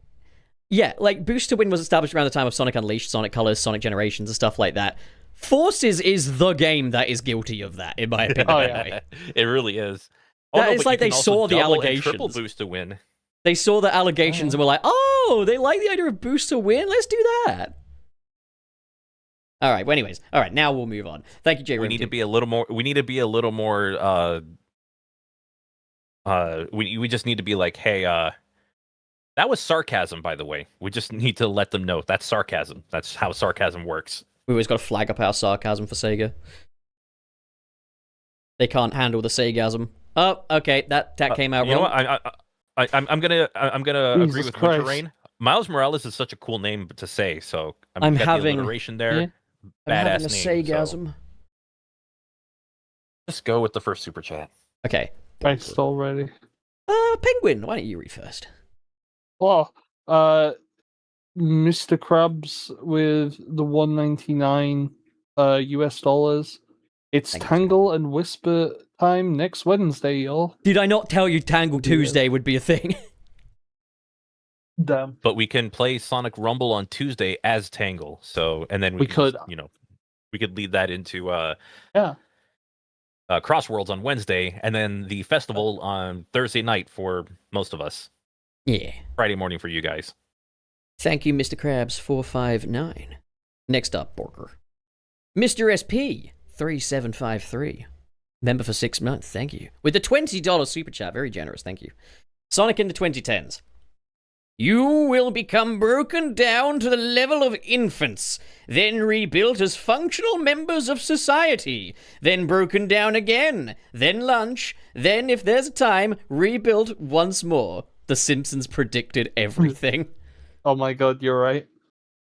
yeah, like, Boost to Win was established around the time of Sonic Unleashed, Sonic Colors, Sonic Generations, and stuff like that. Forces is the game that is guilty of that, in my opinion.
Yeah. It really is.
It's like they saw the allegations.
Triple Boost to Win.
They saw the allegations and were like, oh, they like the idea of Boost to Win? Let's do that. All right. Well, anyways, all right. Now we'll move on. Thank you, Jay.
We need to be a little more. We need to be a little more. We just need to be like, hey, that was sarcasm, by the way. We just need to let them know that's sarcasm. That's how sarcasm works.
We always got to flag up our sarcasm for Sega. They can't handle the Segasm. Oh, okay. That came out wrong.
You know what? I'm gonna agree with Winter Rain. Miles Morales is such a cool name to say, so
I'm having
the alliteration there.
Yeah.
Badass
a
name.
Segasm.
So. Just go with the first super chat.
Okay.
Thanks already.
Penguin, why don't you read first?
Well, Mr. Krabs with the $1.99 US dollars. It's Tangle and Whisper time next Wednesday, y'all.
Did I not tell you Tangle Tuesday would be a thing?
Damn.
but we can play Sonic Rumble on Tuesday as Tangle. So, and then we
We
can
could.
just, we could lead that into
Yeah.
Crossworlds on Wednesday, and then the festival on Thursday night for most of us.
Yeah.
Friday morning for you guys.
Thank you, Mr. Krabs459. Next up, Borker. Mr. SP3753. Member for 6 months, thank you. With the $20 super chat, very generous, thank you. Sonic in the 2010s. You will become broken down to the level of infants, then rebuilt as functional members of society, then broken down again, then lunch, then, if there's a time, rebuilt once more. The Simpsons predicted everything.
Oh my god, you're right.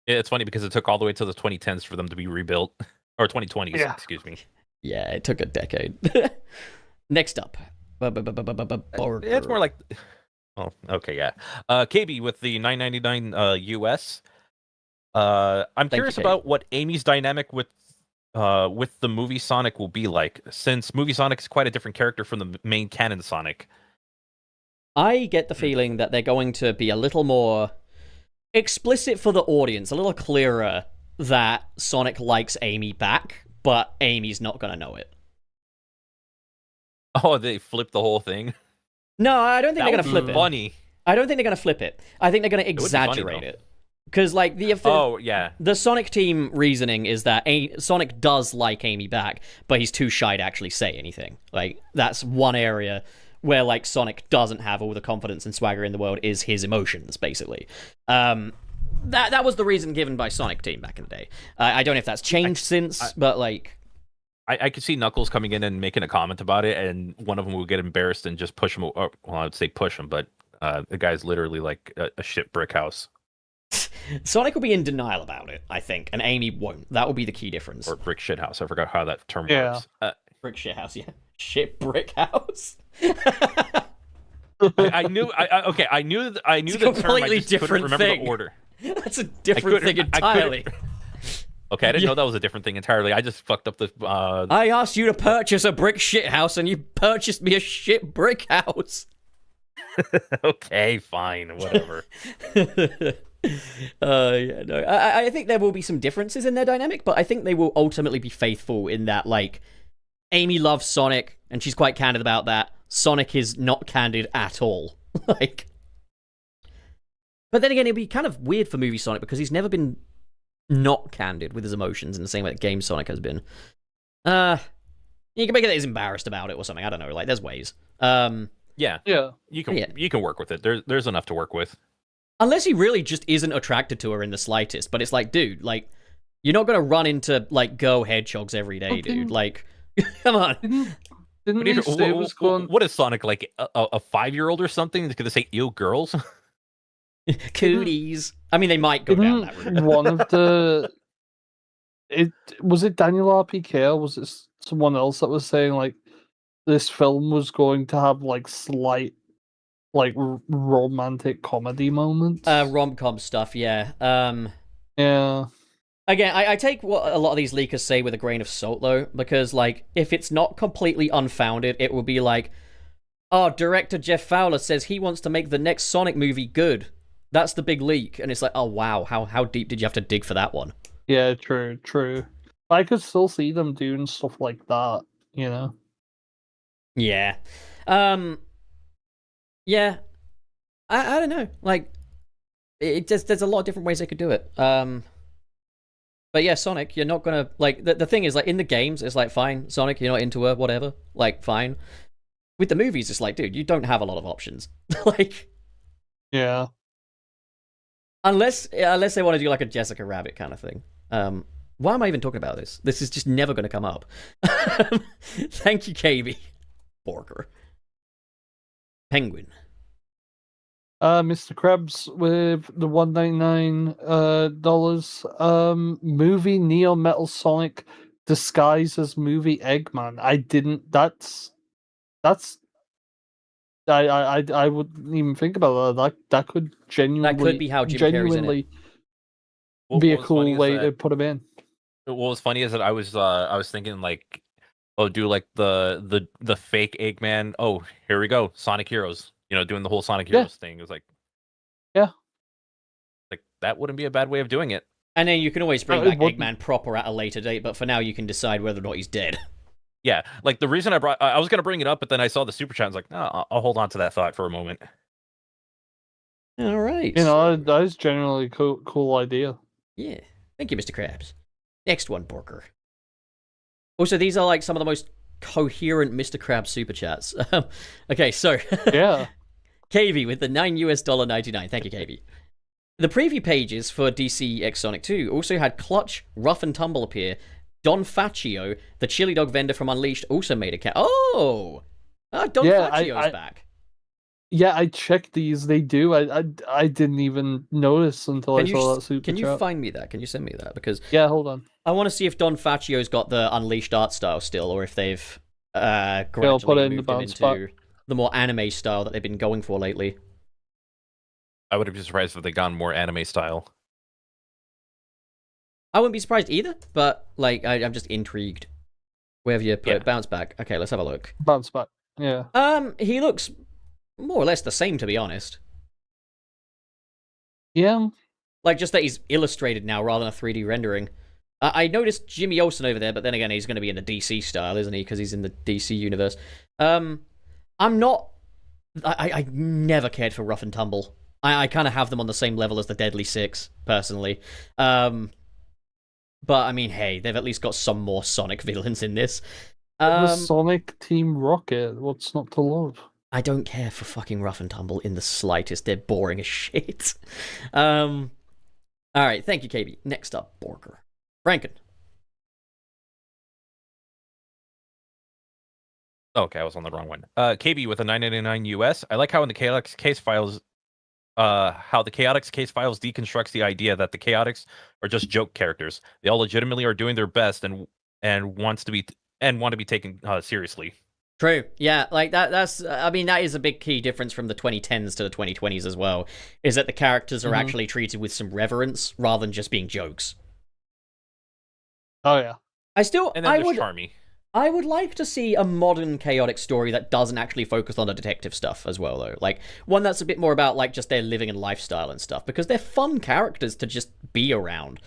Yeah, it's funny because it took all the way to the 2010s for them to be rebuilt. Or 2020s,
Yeah.
excuse me.
Yeah, it took a decade. Next up.
It's more like... Oh, okay, yeah. KB with the $9.99 US. I'm curious
you,
about what Amy's dynamic with the movie Sonic will be like, since movie Sonic is quite a different character from the main canon Sonic.
I get the feeling that they're going to be a little more explicit for the audience, a little clearer that Sonic likes Amy back, but Amy's not going to know it.
Oh, they flipped the whole thing?
No, I don't think they're going to flip it.
Funny.
I don't think they're going to flip it. I think they're going to exaggerate it. Because, like, the Sonic team reasoning is that Sonic does like Amy back, but he's too shy to actually say anything. Like, that's one area where, like, Sonic doesn't have all the confidence and swagger in the world, is his emotions, basically. That was the reason given by Sonic team back in the day. I don't know if that's changed since, but, like...
I could see Knuckles coming in and making a comment about it, and one of them would get embarrassed and just push him. Well, I would say push him, but the guy's literally like a shit brick house.
Sonic will be in denial about it, I think, and Amy won't. That will be the key difference.
Or brick shit house. I forgot how that term works.
Brick shit house, yeah. Shit brick house.
I knew. I knew the term. I just couldn't remember the order.
That's a different thing entirely.
Okay, I didn't know that was a different thing entirely. I just fucked up the...
I asked you to purchase a brick shit house, and you purchased me a shit brick house.
Okay, fine, whatever.
No, I think there will be some differences in their dynamic, but I think they will ultimately be faithful in that, like, Amy loves Sonic, and she's quite candid about that. Sonic is not candid at all. Like... But then again, it'd be kind of weird for movie Sonic, because he's never been... not candid with his emotions in the same way that Game Sonic has been. You can make it that he's embarrassed about it or something. I don't know. Like, there's ways.
Yeah. You can work with it. There's enough to work with.
Unless he really just isn't attracted to her in the slightest. But it's like, dude, like, you're not gonna run into like girl hedgehogs every day, dude. Like, come on.
Didn't he say it was going...
What is Sonic, like a 5-year-old or something? Is gonna say ew girls?
Cooties. I mean, they might go down that route.
One of the... Was it Daniel RPK or was it someone else that was saying, like, this film was going to have, like, slight, like, romantic comedy moments?
Rom-com stuff, yeah.
Yeah.
Again, I take what a lot of these leakers say with a grain of salt, though, because, like, if it's not completely unfounded, it will be like, oh, director Jeff Fowler says he wants to make the next Sonic movie good. That's the big leak. And it's like, oh, wow, how deep did you have to dig for that one?
Yeah, true. I could still see them doing stuff like that, you know?
Yeah. Yeah. I don't know. Like, it just, there's a lot of different ways they could do it. But yeah, Sonic, you're not gonna, like, the thing is, like, in the games, it's like, fine, Sonic, you're not into her, whatever. Like, fine. With the movies, it's like, dude, you don't have a lot of options. Like...
Yeah.
Unless they want to do like a Jessica Rabbit kind of thing. Why am I even talking about this? This is just never going to come up. Thank you, KB. Borker. Penguin.
Mr. Krebs with the $199 movie Neo Metal Sonic disguised as movie Eggman. I didn't. That's. I wouldn't even think about that. That could genuinely.
That could be how Jim Carrey's in it.
Be a cool way to put him in.
What was funny is that I was thinking like, oh, do like the fake Eggman. Oh, here we go, Sonic Heroes. You know, doing the whole Sonic Heroes thing. It was like,
yeah,
that wouldn't be a bad way of doing it.
And then you can always bring
It
back
wouldn't-
Eggman proper at a later date, but for now you can decide whether or not he's dead.
Yeah, like the reason I was gonna bring it up, but then I saw the super chat. I was like, no, I'll hold on to that thought for a moment.
All right.
You know, that is generally a cool idea.
Yeah. Thank you, Mr. Krabs. Next one, Borker. Also, these are like some of the most coherent Mr. Krabs super chats. Okay, so
Yeah.
KV with the $9.99. Thank you, KV. The preview pages for DC X Sonic 2 also had Clutch, Rough and Tumble appear. Don Faccio, the chili dog vendor from Unleashed, also made a cat. Oh! Don
Yeah,
Faccio's back.
Yeah, I checked these. They do. I didn't even notice until I saw that super
Can you
chat.
find me that? Can you send me that? Because
Yeah, hold on.
I want to see if Don Faccio's got the Unleashed art style still, or if they've
I'll
gradually
put it in the
moved him
bounce
into the more anime style that they've been going for lately.
I wouldn't be surprised if they gone more anime style.
I wouldn't be surprised either, but like I'm just intrigued. Where have you put
Yeah.
it? Bounce back. Okay, let's have a look.
Bounce back. Yeah.
He looks more or less the same, to be honest.
Yeah.
Like, just that he's illustrated now rather than a 3D rendering. I noticed Jimmy Olsen over there, but then again, he's going to be in the DC style, isn't he? Because he's in the DC universe. I'm not... I never cared for Rough and Tumble. I kind of have them on the same level as the Deadly Six, personally. But, I mean, hey, they've at least got some more Sonic villains in this.
The Sonic Team Rocket. What's not to love?
I don't care for fucking Rough and Tumble in the slightest. They're boring as shit. Alright, thank you, KB. Next up, Borger. Franken.
Okay, I was on the wrong one. KB with a $9.99 US. I like how in the Chaotix case files, how the Chaotix case files deconstructs the idea that the Chaotix are just joke characters. They all legitimately are doing their best and want to be taken seriously.
True. Yeah, like that's I mean, that is a big key difference from the 2010s to the 2020s as well, is that the characters are actually treated with some reverence rather than just being jokes.
Oh yeah.
And then there's Charmy.
I would like to see a modern chaotic story that doesn't actually focus on the detective stuff as well, though. Like, one that's a bit more about, like, just their living and lifestyle and stuff, because they're fun characters to just be around.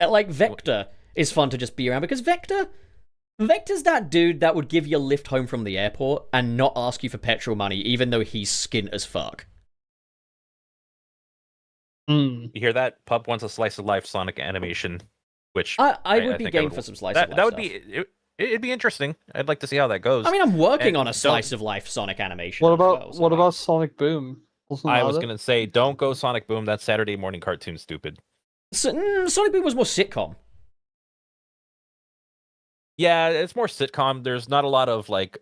Like, Vector is fun to just be around, because Vector's that dude that would give you a lift home from the airport and not ask you for petrol money, even though he's skint as fuck.
Mm.
You hear that? Pup wants a slice of life Sonic animation, which
I would be
think
game for some slice of life
that would
stuff.
it'd be interesting. I'd like to see how that goes.
I mean, I'm working
And
on a slice of life Sonic animation.
What
as
about
well, so
what about Sonic Boom?
I was gonna say, don't go Sonic Boom. That's Saturday morning cartoon stupid.
Sonic Boom was more sitcom.
Yeah, it's more sitcom. There's not a lot of like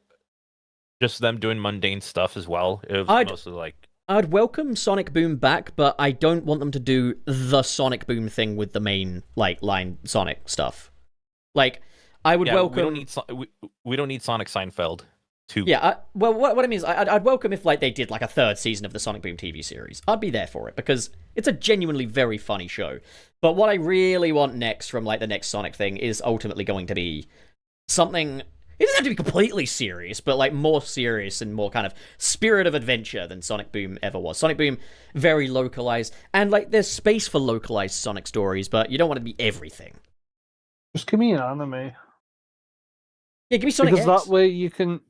just them doing mundane stuff as well. It was mostly like
I'd welcome Sonic Boom back, but I don't want them to do the Sonic Boom thing with the main like line Sonic stuff. Like, I would welcome.
We don't need Sonic Seinfeld.
Yeah, well, what I mean is, I'd welcome if like they did like a third season of the Sonic Boom TV series. I'd be there for it because it's a genuinely very funny show. But what I really want next from like the next Sonic thing is ultimately going to be something. It doesn't have to be completely serious, but like more serious and more kind of spirit of adventure than Sonic Boom ever was. Sonic Boom, very localized, and like there's space for localized Sonic stories, but you don't want it to be everything.
Just give me an anime.
Yeah, give me Sonic
because
X.
that way you can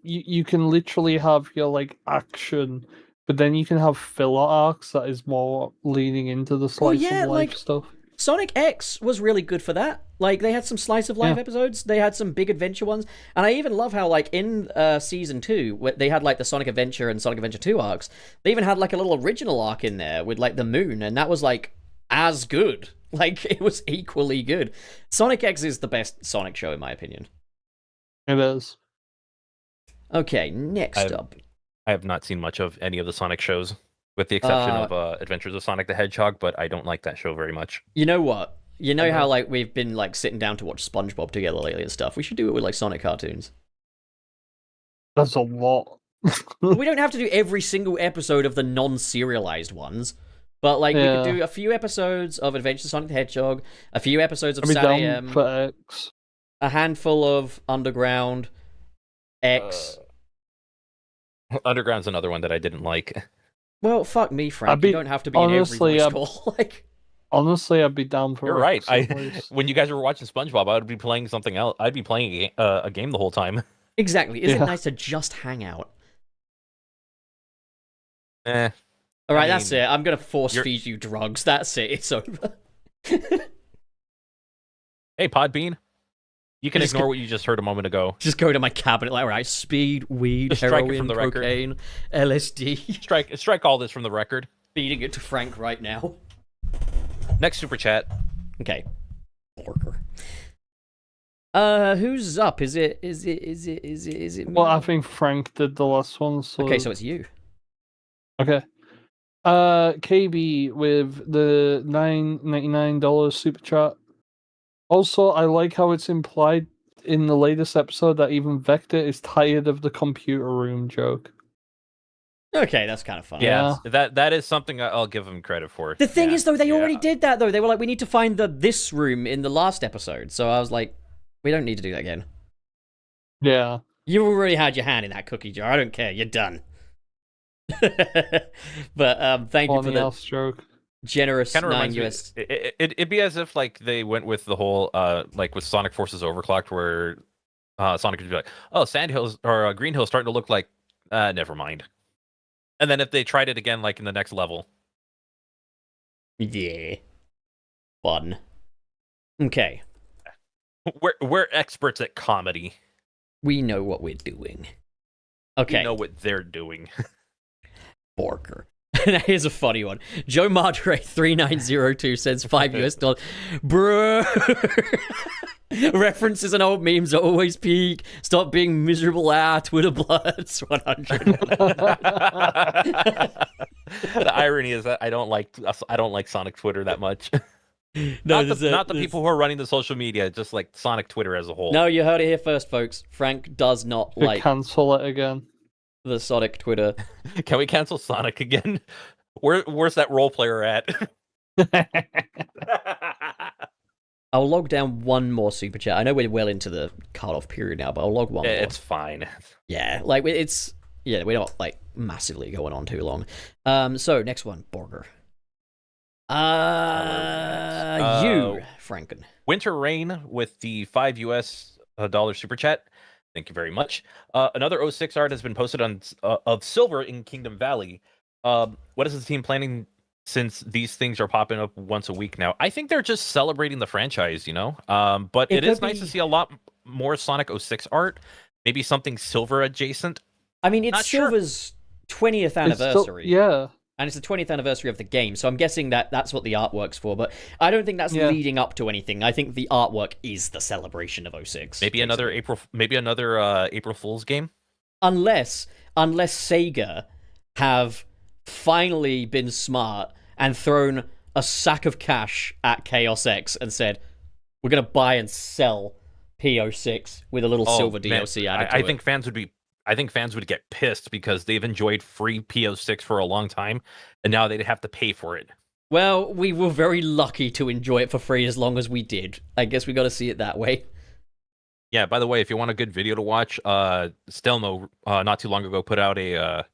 literally have your like action, but then you can have filler arcs that is more leaning into the slice of life stuff.
Sonic X was really good for that. Like, they had some slice of life episodes, they had some big adventure ones, and I even love how, like, in Season 2, where they had, like, the Sonic Adventure and Sonic Adventure 2 arcs, they even had, like, a little original arc in there with, like, the moon, and that was, like, as good. Like, it was equally good. Sonic X is the best Sonic show, in my opinion.
It is.
Okay, next up.
I have not seen much of any of the Sonic shows, with the exception of Adventures of Sonic the Hedgehog, but I don't like that show very much.
You know what? You know how like we've been like sitting down to watch SpongeBob together lately and stuff? We should do it with like Sonic cartoons.
That's a lot.
We don't have to do every single episode of the non-serialized ones, but like we could do a few episodes of Adventures of Sonic the Hedgehog, a few episodes of Sad AM,
for X.
A handful of Underground, X.
Underground's another one that I didn't like.
Well, fuck me, Frank. You don't have to be
honestly,
in every voice call. Like,
Honestly, I'd be down for
You're
a
right.
at least.
When you guys were watching SpongeBob, I would be playing something else. I'd be playing a game the whole time.
Exactly. Is it
Yeah.
nice to just hang out?
Eh.
All right,
I
that's
mean,
it. I'm gonna force
you're-
feed you drugs. That's it. It's over.
Hey, Podbean. You can
Just
ignore what you just heard a moment ago.
Just go to my cabinet, like, all right, speed, weed,
Just strike it
heroin,
from the record.
cocaine, LSD.
Strike all this from the record.
Feeding it to Frank right now.
Next super chat.
Okay. Porker. Who's up? Is it me?
Well, I think Frank did the last one. So...
Okay, so it's you.
Okay. KB with the $9.99 super chat. Also, I like how it's implied in the latest episode that even Vector is tired of the computer room joke.
Okay, that's kind of funny.
Yeah.
That is something I'll give him credit for.
The thing
Yeah,
is, though, they
yeah.
already did that, though. They were like, we need to find this room in the last episode. So I was like, we don't need to do that again.
Yeah.
You already had your hand in that cookie jar. I don't care. You're done. But thank you for
Funny
the
ass joke.
generous
Kind of
9
reminds me.
US.
It'd be as if like they went with the whole like with Sonic Forces Overclocked, where Sonic would be like, "Oh, Sand Hills or Green Hills starting to look like never mind." And then if they tried it again, like in the next level,
Yeah. Fun. Okay.
we're experts at comedy.
We know what we're doing. Okay.
We know what they're doing.
Borker. Here's a funny one. Joe Madre 3902 sends $5 US. Bruh. References and old memes are always peak. Stop being miserable. Twitter bloods 100.
The irony is that I don't like Sonic Twitter that much.
No,
not the people who are running the social media, just like Sonic Twitter as a whole.
No, you heard it here first, folks. Frank does not
Could
like
cancel it again.
the Sonic Twitter.
Can we cancel Sonic again? Where's that role player at?
I'll log down one more super chat. I know we're well into the cut-off period now, but I'll log one more.
It's fine.
Yeah, like it's we're not like massively going on too long. So next one, Borger. You, Franken.
Winter Rain with the $5 US super chat. Thank you very much. Another 06 art has been posted on of Silver in Kingdom Valley. What is the team planning since these things are popping up once a week now? I think they're just celebrating the franchise, you know? But it is nice to see a lot more Sonic 06 art. Maybe something Silver adjacent.
I mean, it's
Not sure.
Silver's 20th anniversary.
Yeah.
And it's the 20th anniversary of the game, so I'm guessing that that's what the artwork's for, but I don't think that's leading up to anything. I think the artwork is the celebration of 06.
Maybe another April Fool's game.
Unless Sega have finally been smart and thrown a sack of cash at Chaos X and said, we're going to buy and sell P06 with a little silver DLC added to it.
I think fans would get pissed because they've enjoyed free PO6 for a long time, and now they'd have to pay for it.
Well, we were very lucky to enjoy it for free as long as we did. I guess we got to see it that way.
Yeah, by the way, if you want a good video to watch, Stelmo not too long ago put out a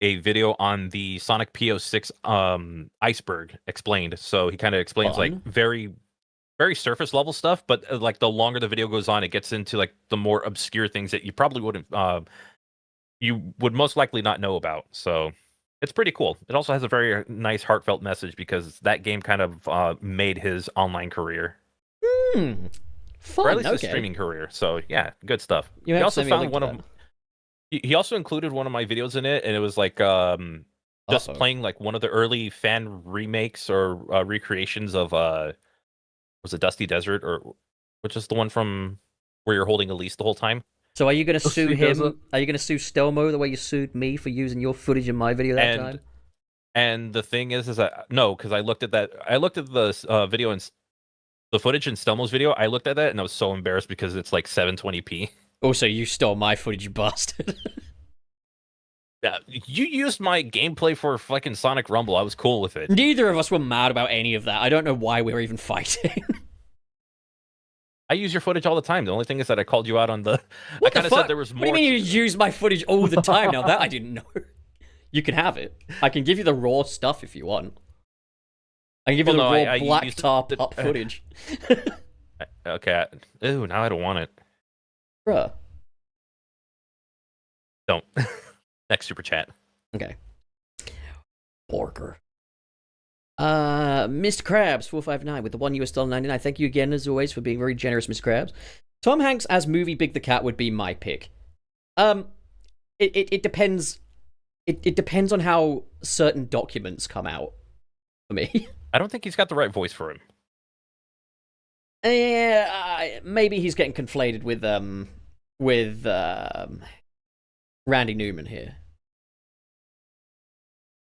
video on the Sonic PO6 iceberg explained. So he kind of explains like very surface level stuff, but like the longer the video goes on, it gets into like the more obscure things that you probably wouldn't you would most likely not know about. So it's pretty cool. It also has a very nice heartfelt message because that game kind of made his online career.
Fun.
Or at least his streaming career. So yeah, good stuff. He also found one of he also included one of my videos in it, and it was like just playing like one of the early fan remakes or recreations of was it Dusty Desert, or which is the one from where you're holding Elise the whole time?
So are you going to sue him? Are you going to sue Stelmo the way you sued me for using your footage in my video that time?
And the thing is that no, because I looked at the video and the footage in Stelmo's video. I looked at that and I was so embarrassed because it's like 720p.
Also, you stole my footage, you bastard.
Yeah, you used my gameplay for fucking Sonic Rumble. I was cool with it.
Neither of us were mad about any of that. I don't know why we were even fighting.
I use your footage all the time. The only thing is that I called you out on the...
What
I kind of said there was more...
What do you mean you use my footage all the time? Now that I didn't know. You can have it. I can give you the raw stuff if you want. I can give you
Well,
the
no,
raw
I
black
used
tar
it-
pup footage.
Okay. Ooh, now I don't want it.
Bruh.
Don't. Next super chat.
Okay. Porker. Mr. Krabs 459 with the $1 Thank you again, as always, for being very generous, Mr. Krabs. Tom Hanks as movie Big the Cat would be my pick. It depends. It depends on how certain documents come out for me.
I don't think he's got the right voice for him.
Maybe he's getting conflated with Randy Newman here.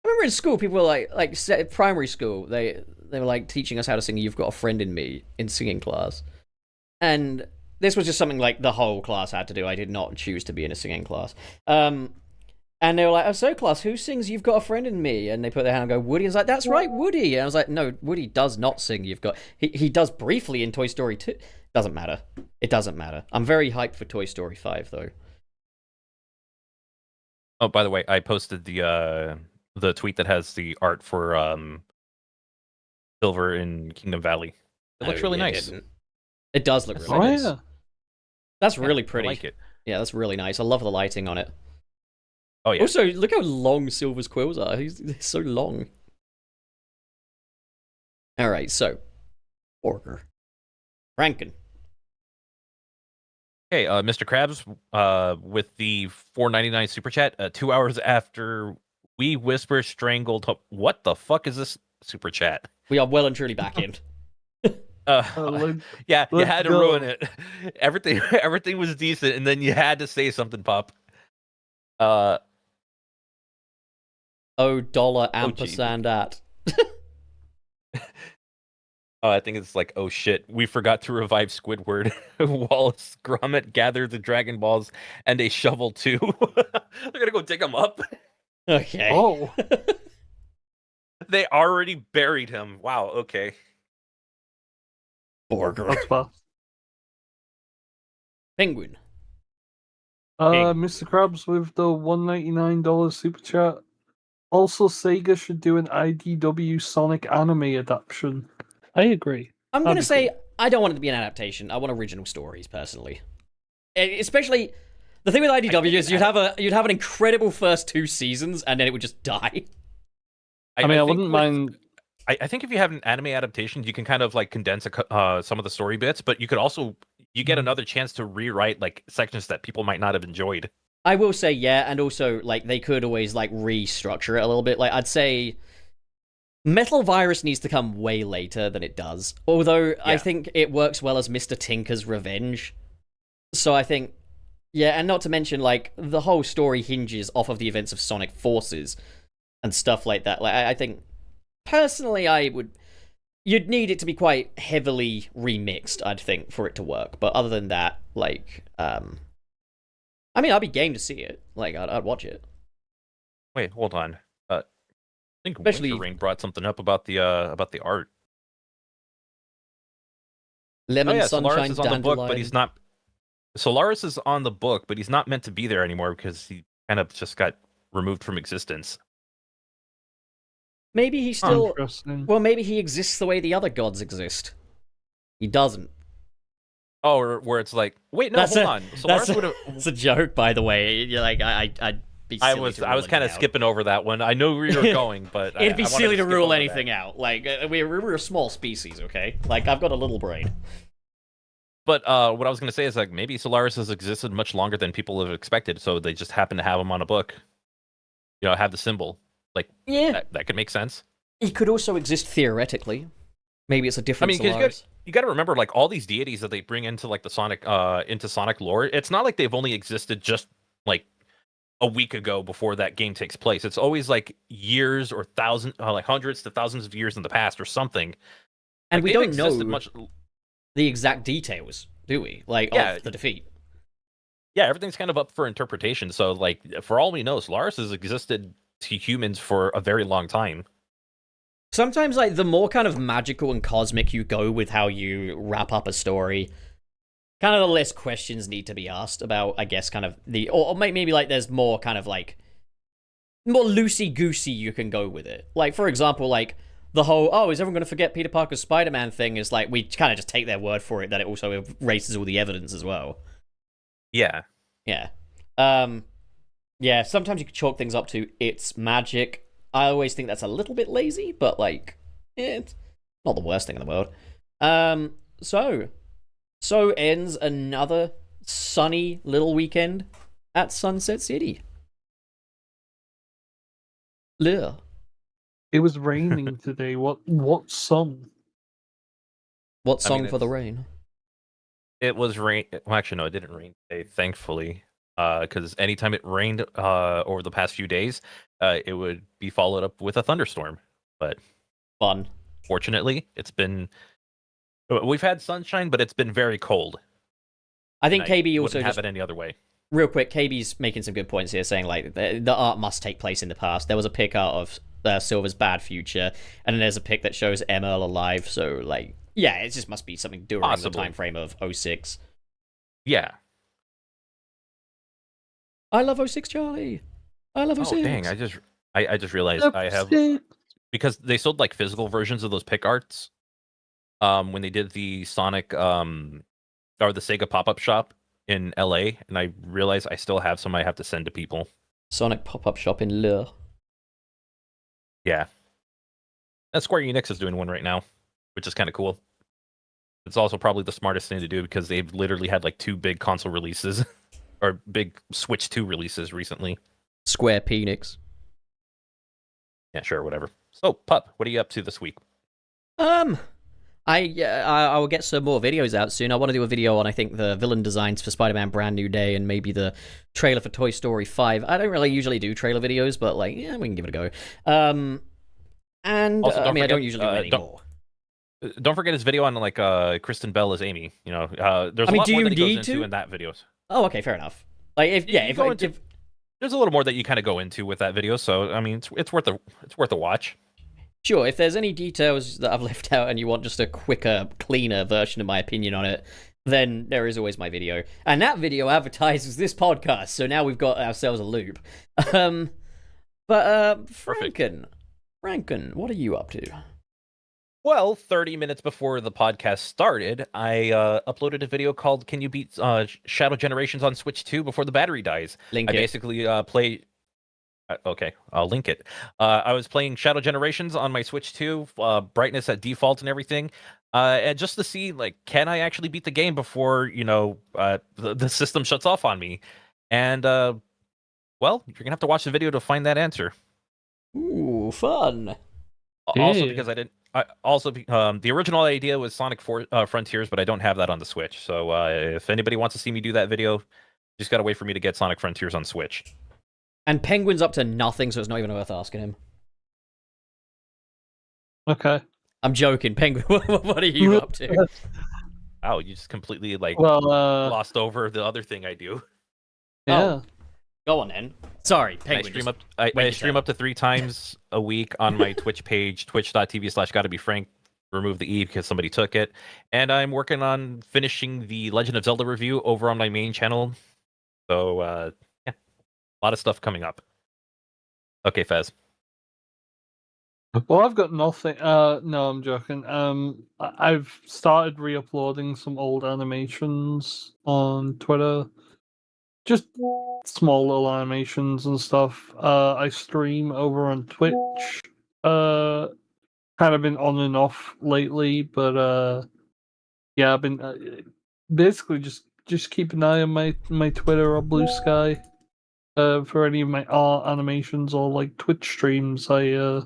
I remember in school, people were primary school, they were like teaching us how to sing "You've Got a Friend in Me" in singing class, and this was just something like the whole class had to do. I did not choose to be in a singing class. And they were like, "Oh, so class, who sings 'You've Got a Friend in Me'?" And they put their hand and go, "Woody." And I was like, "That's right, Woody." And I was like, "No, Woody does not sing 'You've Got." He does briefly in Toy Story 2. Doesn't matter. It doesn't matter. I'm very hyped for Toy Story 5 though.
Oh, by the way, I posted the tweet that has the art for Silver in Kingdom Valley. It looks really nice.
Didn't. It does look really
Oh
nice.
yeah.
That's really
I
pretty.
like it.
Yeah, that's really nice. I love the lighting on it.
Oh yeah.
Also, look how long Silver's quills are. They're so long. All right, so Orger, Rankin.
Hey, Mr. Krabs, with the $4.99 super chat, 2 hours after we whisper strangled. What the fuck is this super chat?
We are well and truly back in.
Yeah, you
let's
had to
go.
ruin it. Everything was decent, and then you had to say something, Pop.
$dollar ampersand at.
Oh, I think it's like, oh shit, we forgot to revive Squidward. Wallace Gromit gathered the Dragon Balls and a shovel too. They're gonna go dig them up.
Okay.
Oh.
They already buried him. Wow, okay.
Orger.
That's fast.
Penguin.
Mr. Krabs with the $1.99 super chat. Also, Sega should do an IDW Sonic anime adaptation. I agree.
I'm
That'd
gonna
be
say
cool.
I don't want it to be an adaptation. I want original stories, personally. Especially the thing with IDW is you'd have an incredible first 2 seasons and then it would just die.
I mean, I
think
wouldn't mind.
I think if you have an anime adaptation, you can kind of like condense some of the story bits, but you could also get another chance to rewrite like sections that people might not have enjoyed.
I will say, yeah, and also like they could always like restructure it a little bit. Like I'd say Metal Virus needs to come way later than it does. Although I think it works well as Mr. Tinker's revenge. So I think, yeah, and not to mention like the whole story hinges off of the events of Sonic Forces and stuff like that. Like I think personally, you'd need it to be quite heavily remixed, I'd think, for it to work. But other than that, like, I mean, I'd be game to see it. Like, I'd watch it.
Wait, hold on. I think
Especially-
Winter Ring brought something up about the art.
Lemon,
Oh yeah,
Sunshine,
Solaris is on the book, but
Dandelion.
he's not. Solaris is on the book, but he's not meant to be there anymore because he kind of just got removed from existence.
Maybe he still.
Interesting.
Well, maybe he exists the way the other gods exist. He doesn't.
Oh, or where it's like, wait, no, hold on. Solaris would have.
It's a joke, by the way. You're like, I'd be. Silly
I was kind of skipping over that one. I know where you were going, but
It'd be
I wanted
silly to
skip
rule
over
anything
that.
out. Like we're a small species, okay? Like I've got a little brain.
But what I was going to say is like maybe Solaris has existed much longer than people have expected, so they just happen to have him on a book. You know, have the symbol. Like,
Yeah,
that could make sense.
he could also exist theoretically. Maybe it's a
I
different.
mean, 'cause
Solaris.
you got to remember, like all these deities that they bring into like the Sonic, into Sonic lore. It's not like they've only existed just like a week ago before that game takes place. It's always like years or like hundreds to thousands of years in the past or something.
And
Like,
we
they've
don't know
existed much.
the exact details, do we? Like
Yeah.
of the defeat.
Yeah, everything's kind of up for interpretation. So, like, for all we know, Solaris has existed to humans for a very long time.
Sometimes, like, the more kind of magical and cosmic you go with how you wrap up a story, kind of the less questions need to be asked about, I guess, kind of or maybe, like, there's more kind of, like, more loosey-goosey you can go with it. Like, for example, like, the whole is everyone going to forget Peter Parker's Spider-Man thing is like we kind of just take their word for it that it also erases all the evidence as well.
Yeah.
Yeah. Yeah, sometimes you can chalk things up to it's magic. I always think that's a little bit lazy, but like it's not the worst thing in the world. So ends another sunny little weekend at Sunset City. Yeah.
It was raining today. What sun?
What song
mean,
for the rain?
It was rain. Well, actually, no, it didn't rain today, thankfully. Because anytime it rained over the past few days, it would be followed up with a thunderstorm. But
Fun.
fortunately, we've had sunshine, but it's been very cold.
I think KB
wouldn't
also
have
just
it any other way.
real quick. KB's making some good points here, saying like the art must take place in the past. There was a pic out of Silver's bad future, and then there's a pic that shows ML alive. So like, yeah, it just must be something during the time frame of 06.
Yeah.
I love 06, Charlie. I love 06.
Oh dang! I just realized I have, because they sold like physical versions of those pic arts. When they did the Sonic or the Sega pop-up shop in LA, and I realized I still have some I have to send to people.
Sonic pop-up shop in Le.
Yeah. And Square Enix is doing one right now, which is kind of cool. It's also probably the smartest thing to do because they've literally had like 2 big console releases or big Switch 2 releases recently.
Square Penix.
Yeah, sure, whatever. So, Pup, what are you up to this week?
I will get some more videos out soon. I want to do a video on, I think, the villain designs for Spider-Man Brand New Day and maybe the trailer for Toy Story 5. I don't really usually do trailer videos, but, like, yeah, we can give it a go. And,
Also,
I mean, I don't usually do it anymore.
Don't forget his video on, like, Kristen Bell as Amy. You know, there's a lot
do
more
you
that he
need
goes into
to?
in that video.
Oh, okay, fair enough. Like, if
there's a little more that you kind of go into with that video, so, I mean, it's worth a watch.
Sure, if there's any details that I've left out and you want just a quicker, cleaner version of my opinion on it, then there is always my video. And that video advertises this podcast, so now we've got ourselves a loop. Franken, what are you up to?
Well, 30 minutes before the podcast started, I uploaded a video called "Can You Beat Shadow Generations on Switch 2 Before the Battery Dies?"
Link
I
it.
basically play. Okay, I'll link it. I was playing Shadow Generations on my Switch 2, brightness at default and everything, and just to see, like, can I actually beat the game before, the system shuts off on me? And, well, you're gonna have to watch the video to find that answer.
Ooh, fun.
Also, because the original idea was Sonic Frontiers, but I don't have that on the Switch. So if anybody wants to see me do that video, just gotta wait for me to get Sonic Frontiers on Switch.
And Penguin's up to nothing, so it's not even worth asking him.
Okay.
I'm joking. Penguin, what are you up to?
Oh, you just completely glossed over the other thing I do.
Yeah.
Oh, go on then. Sorry, Penguin.
I stream up to 3 times a week on my Twitch page, twitch.tv/gottobefrank. Remove the E because somebody took it. And I'm working on finishing the Legend of Zelda review over on my main channel. So, yeah, a lot of stuff coming up. Okay, Fez.
Well, I've got nothing. No, I'm joking. I've started re-uploading some old animations on Twitter. Just small little animations and stuff. I stream over on Twitch. Kind of been on and off lately, but yeah, I've been basically just keep an eye on my Twitter or Blue Sky for any of my art animations or like Twitch streams. I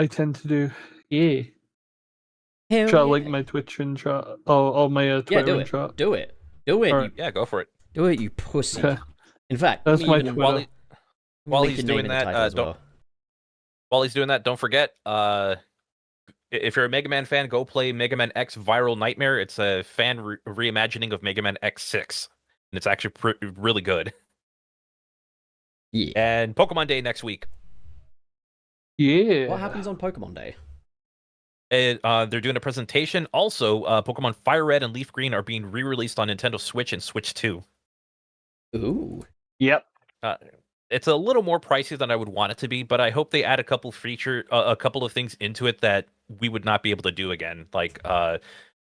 tend to do. Yeah.
Hell
Try to
yeah.
link my Twitch and chat. Oh, my Twitter
do
and
it.
chat.
Do it. Do it.
Right.
Yeah, go for it.
Do it, you pussy.
Okay.
In fact,
That's my
even
Twitter.
While
link
he's
your name
doing
in the title
that,
as well.
While he's doing that, don't forget, if you're a Mega Man fan, go play Mega Man X Viral Nightmare. It's a fan reimagining of Mega Man X6, and it's actually really good.
Yeah.
And Pokemon Day next week.
Yeah.
What happens on Pokemon Day?
They're doing a presentation. Also, Pokemon Fire Red and Leaf Green are being re-released on Nintendo Switch and Switch 2.
Ooh.
Yep.
it's a little more pricey than I would want it to be, but I hope they add a couple a couple of things into it that we would not be able to do again, like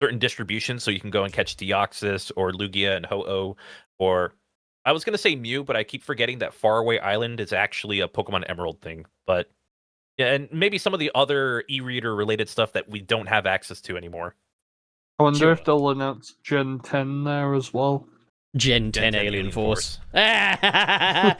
certain distributions, so you can go and catch Deoxys or Lugia and Ho-Oh, or I was gonna say Mew, but I keep forgetting that Faraway Island is actually a Pokemon Emerald thing. But yeah, and maybe some of the other e-reader related stuff that we don't have access to anymore.
I wonder
Sure.
if they'll announce Gen 10 there as well.
Gen 10 Alien Force. Ah!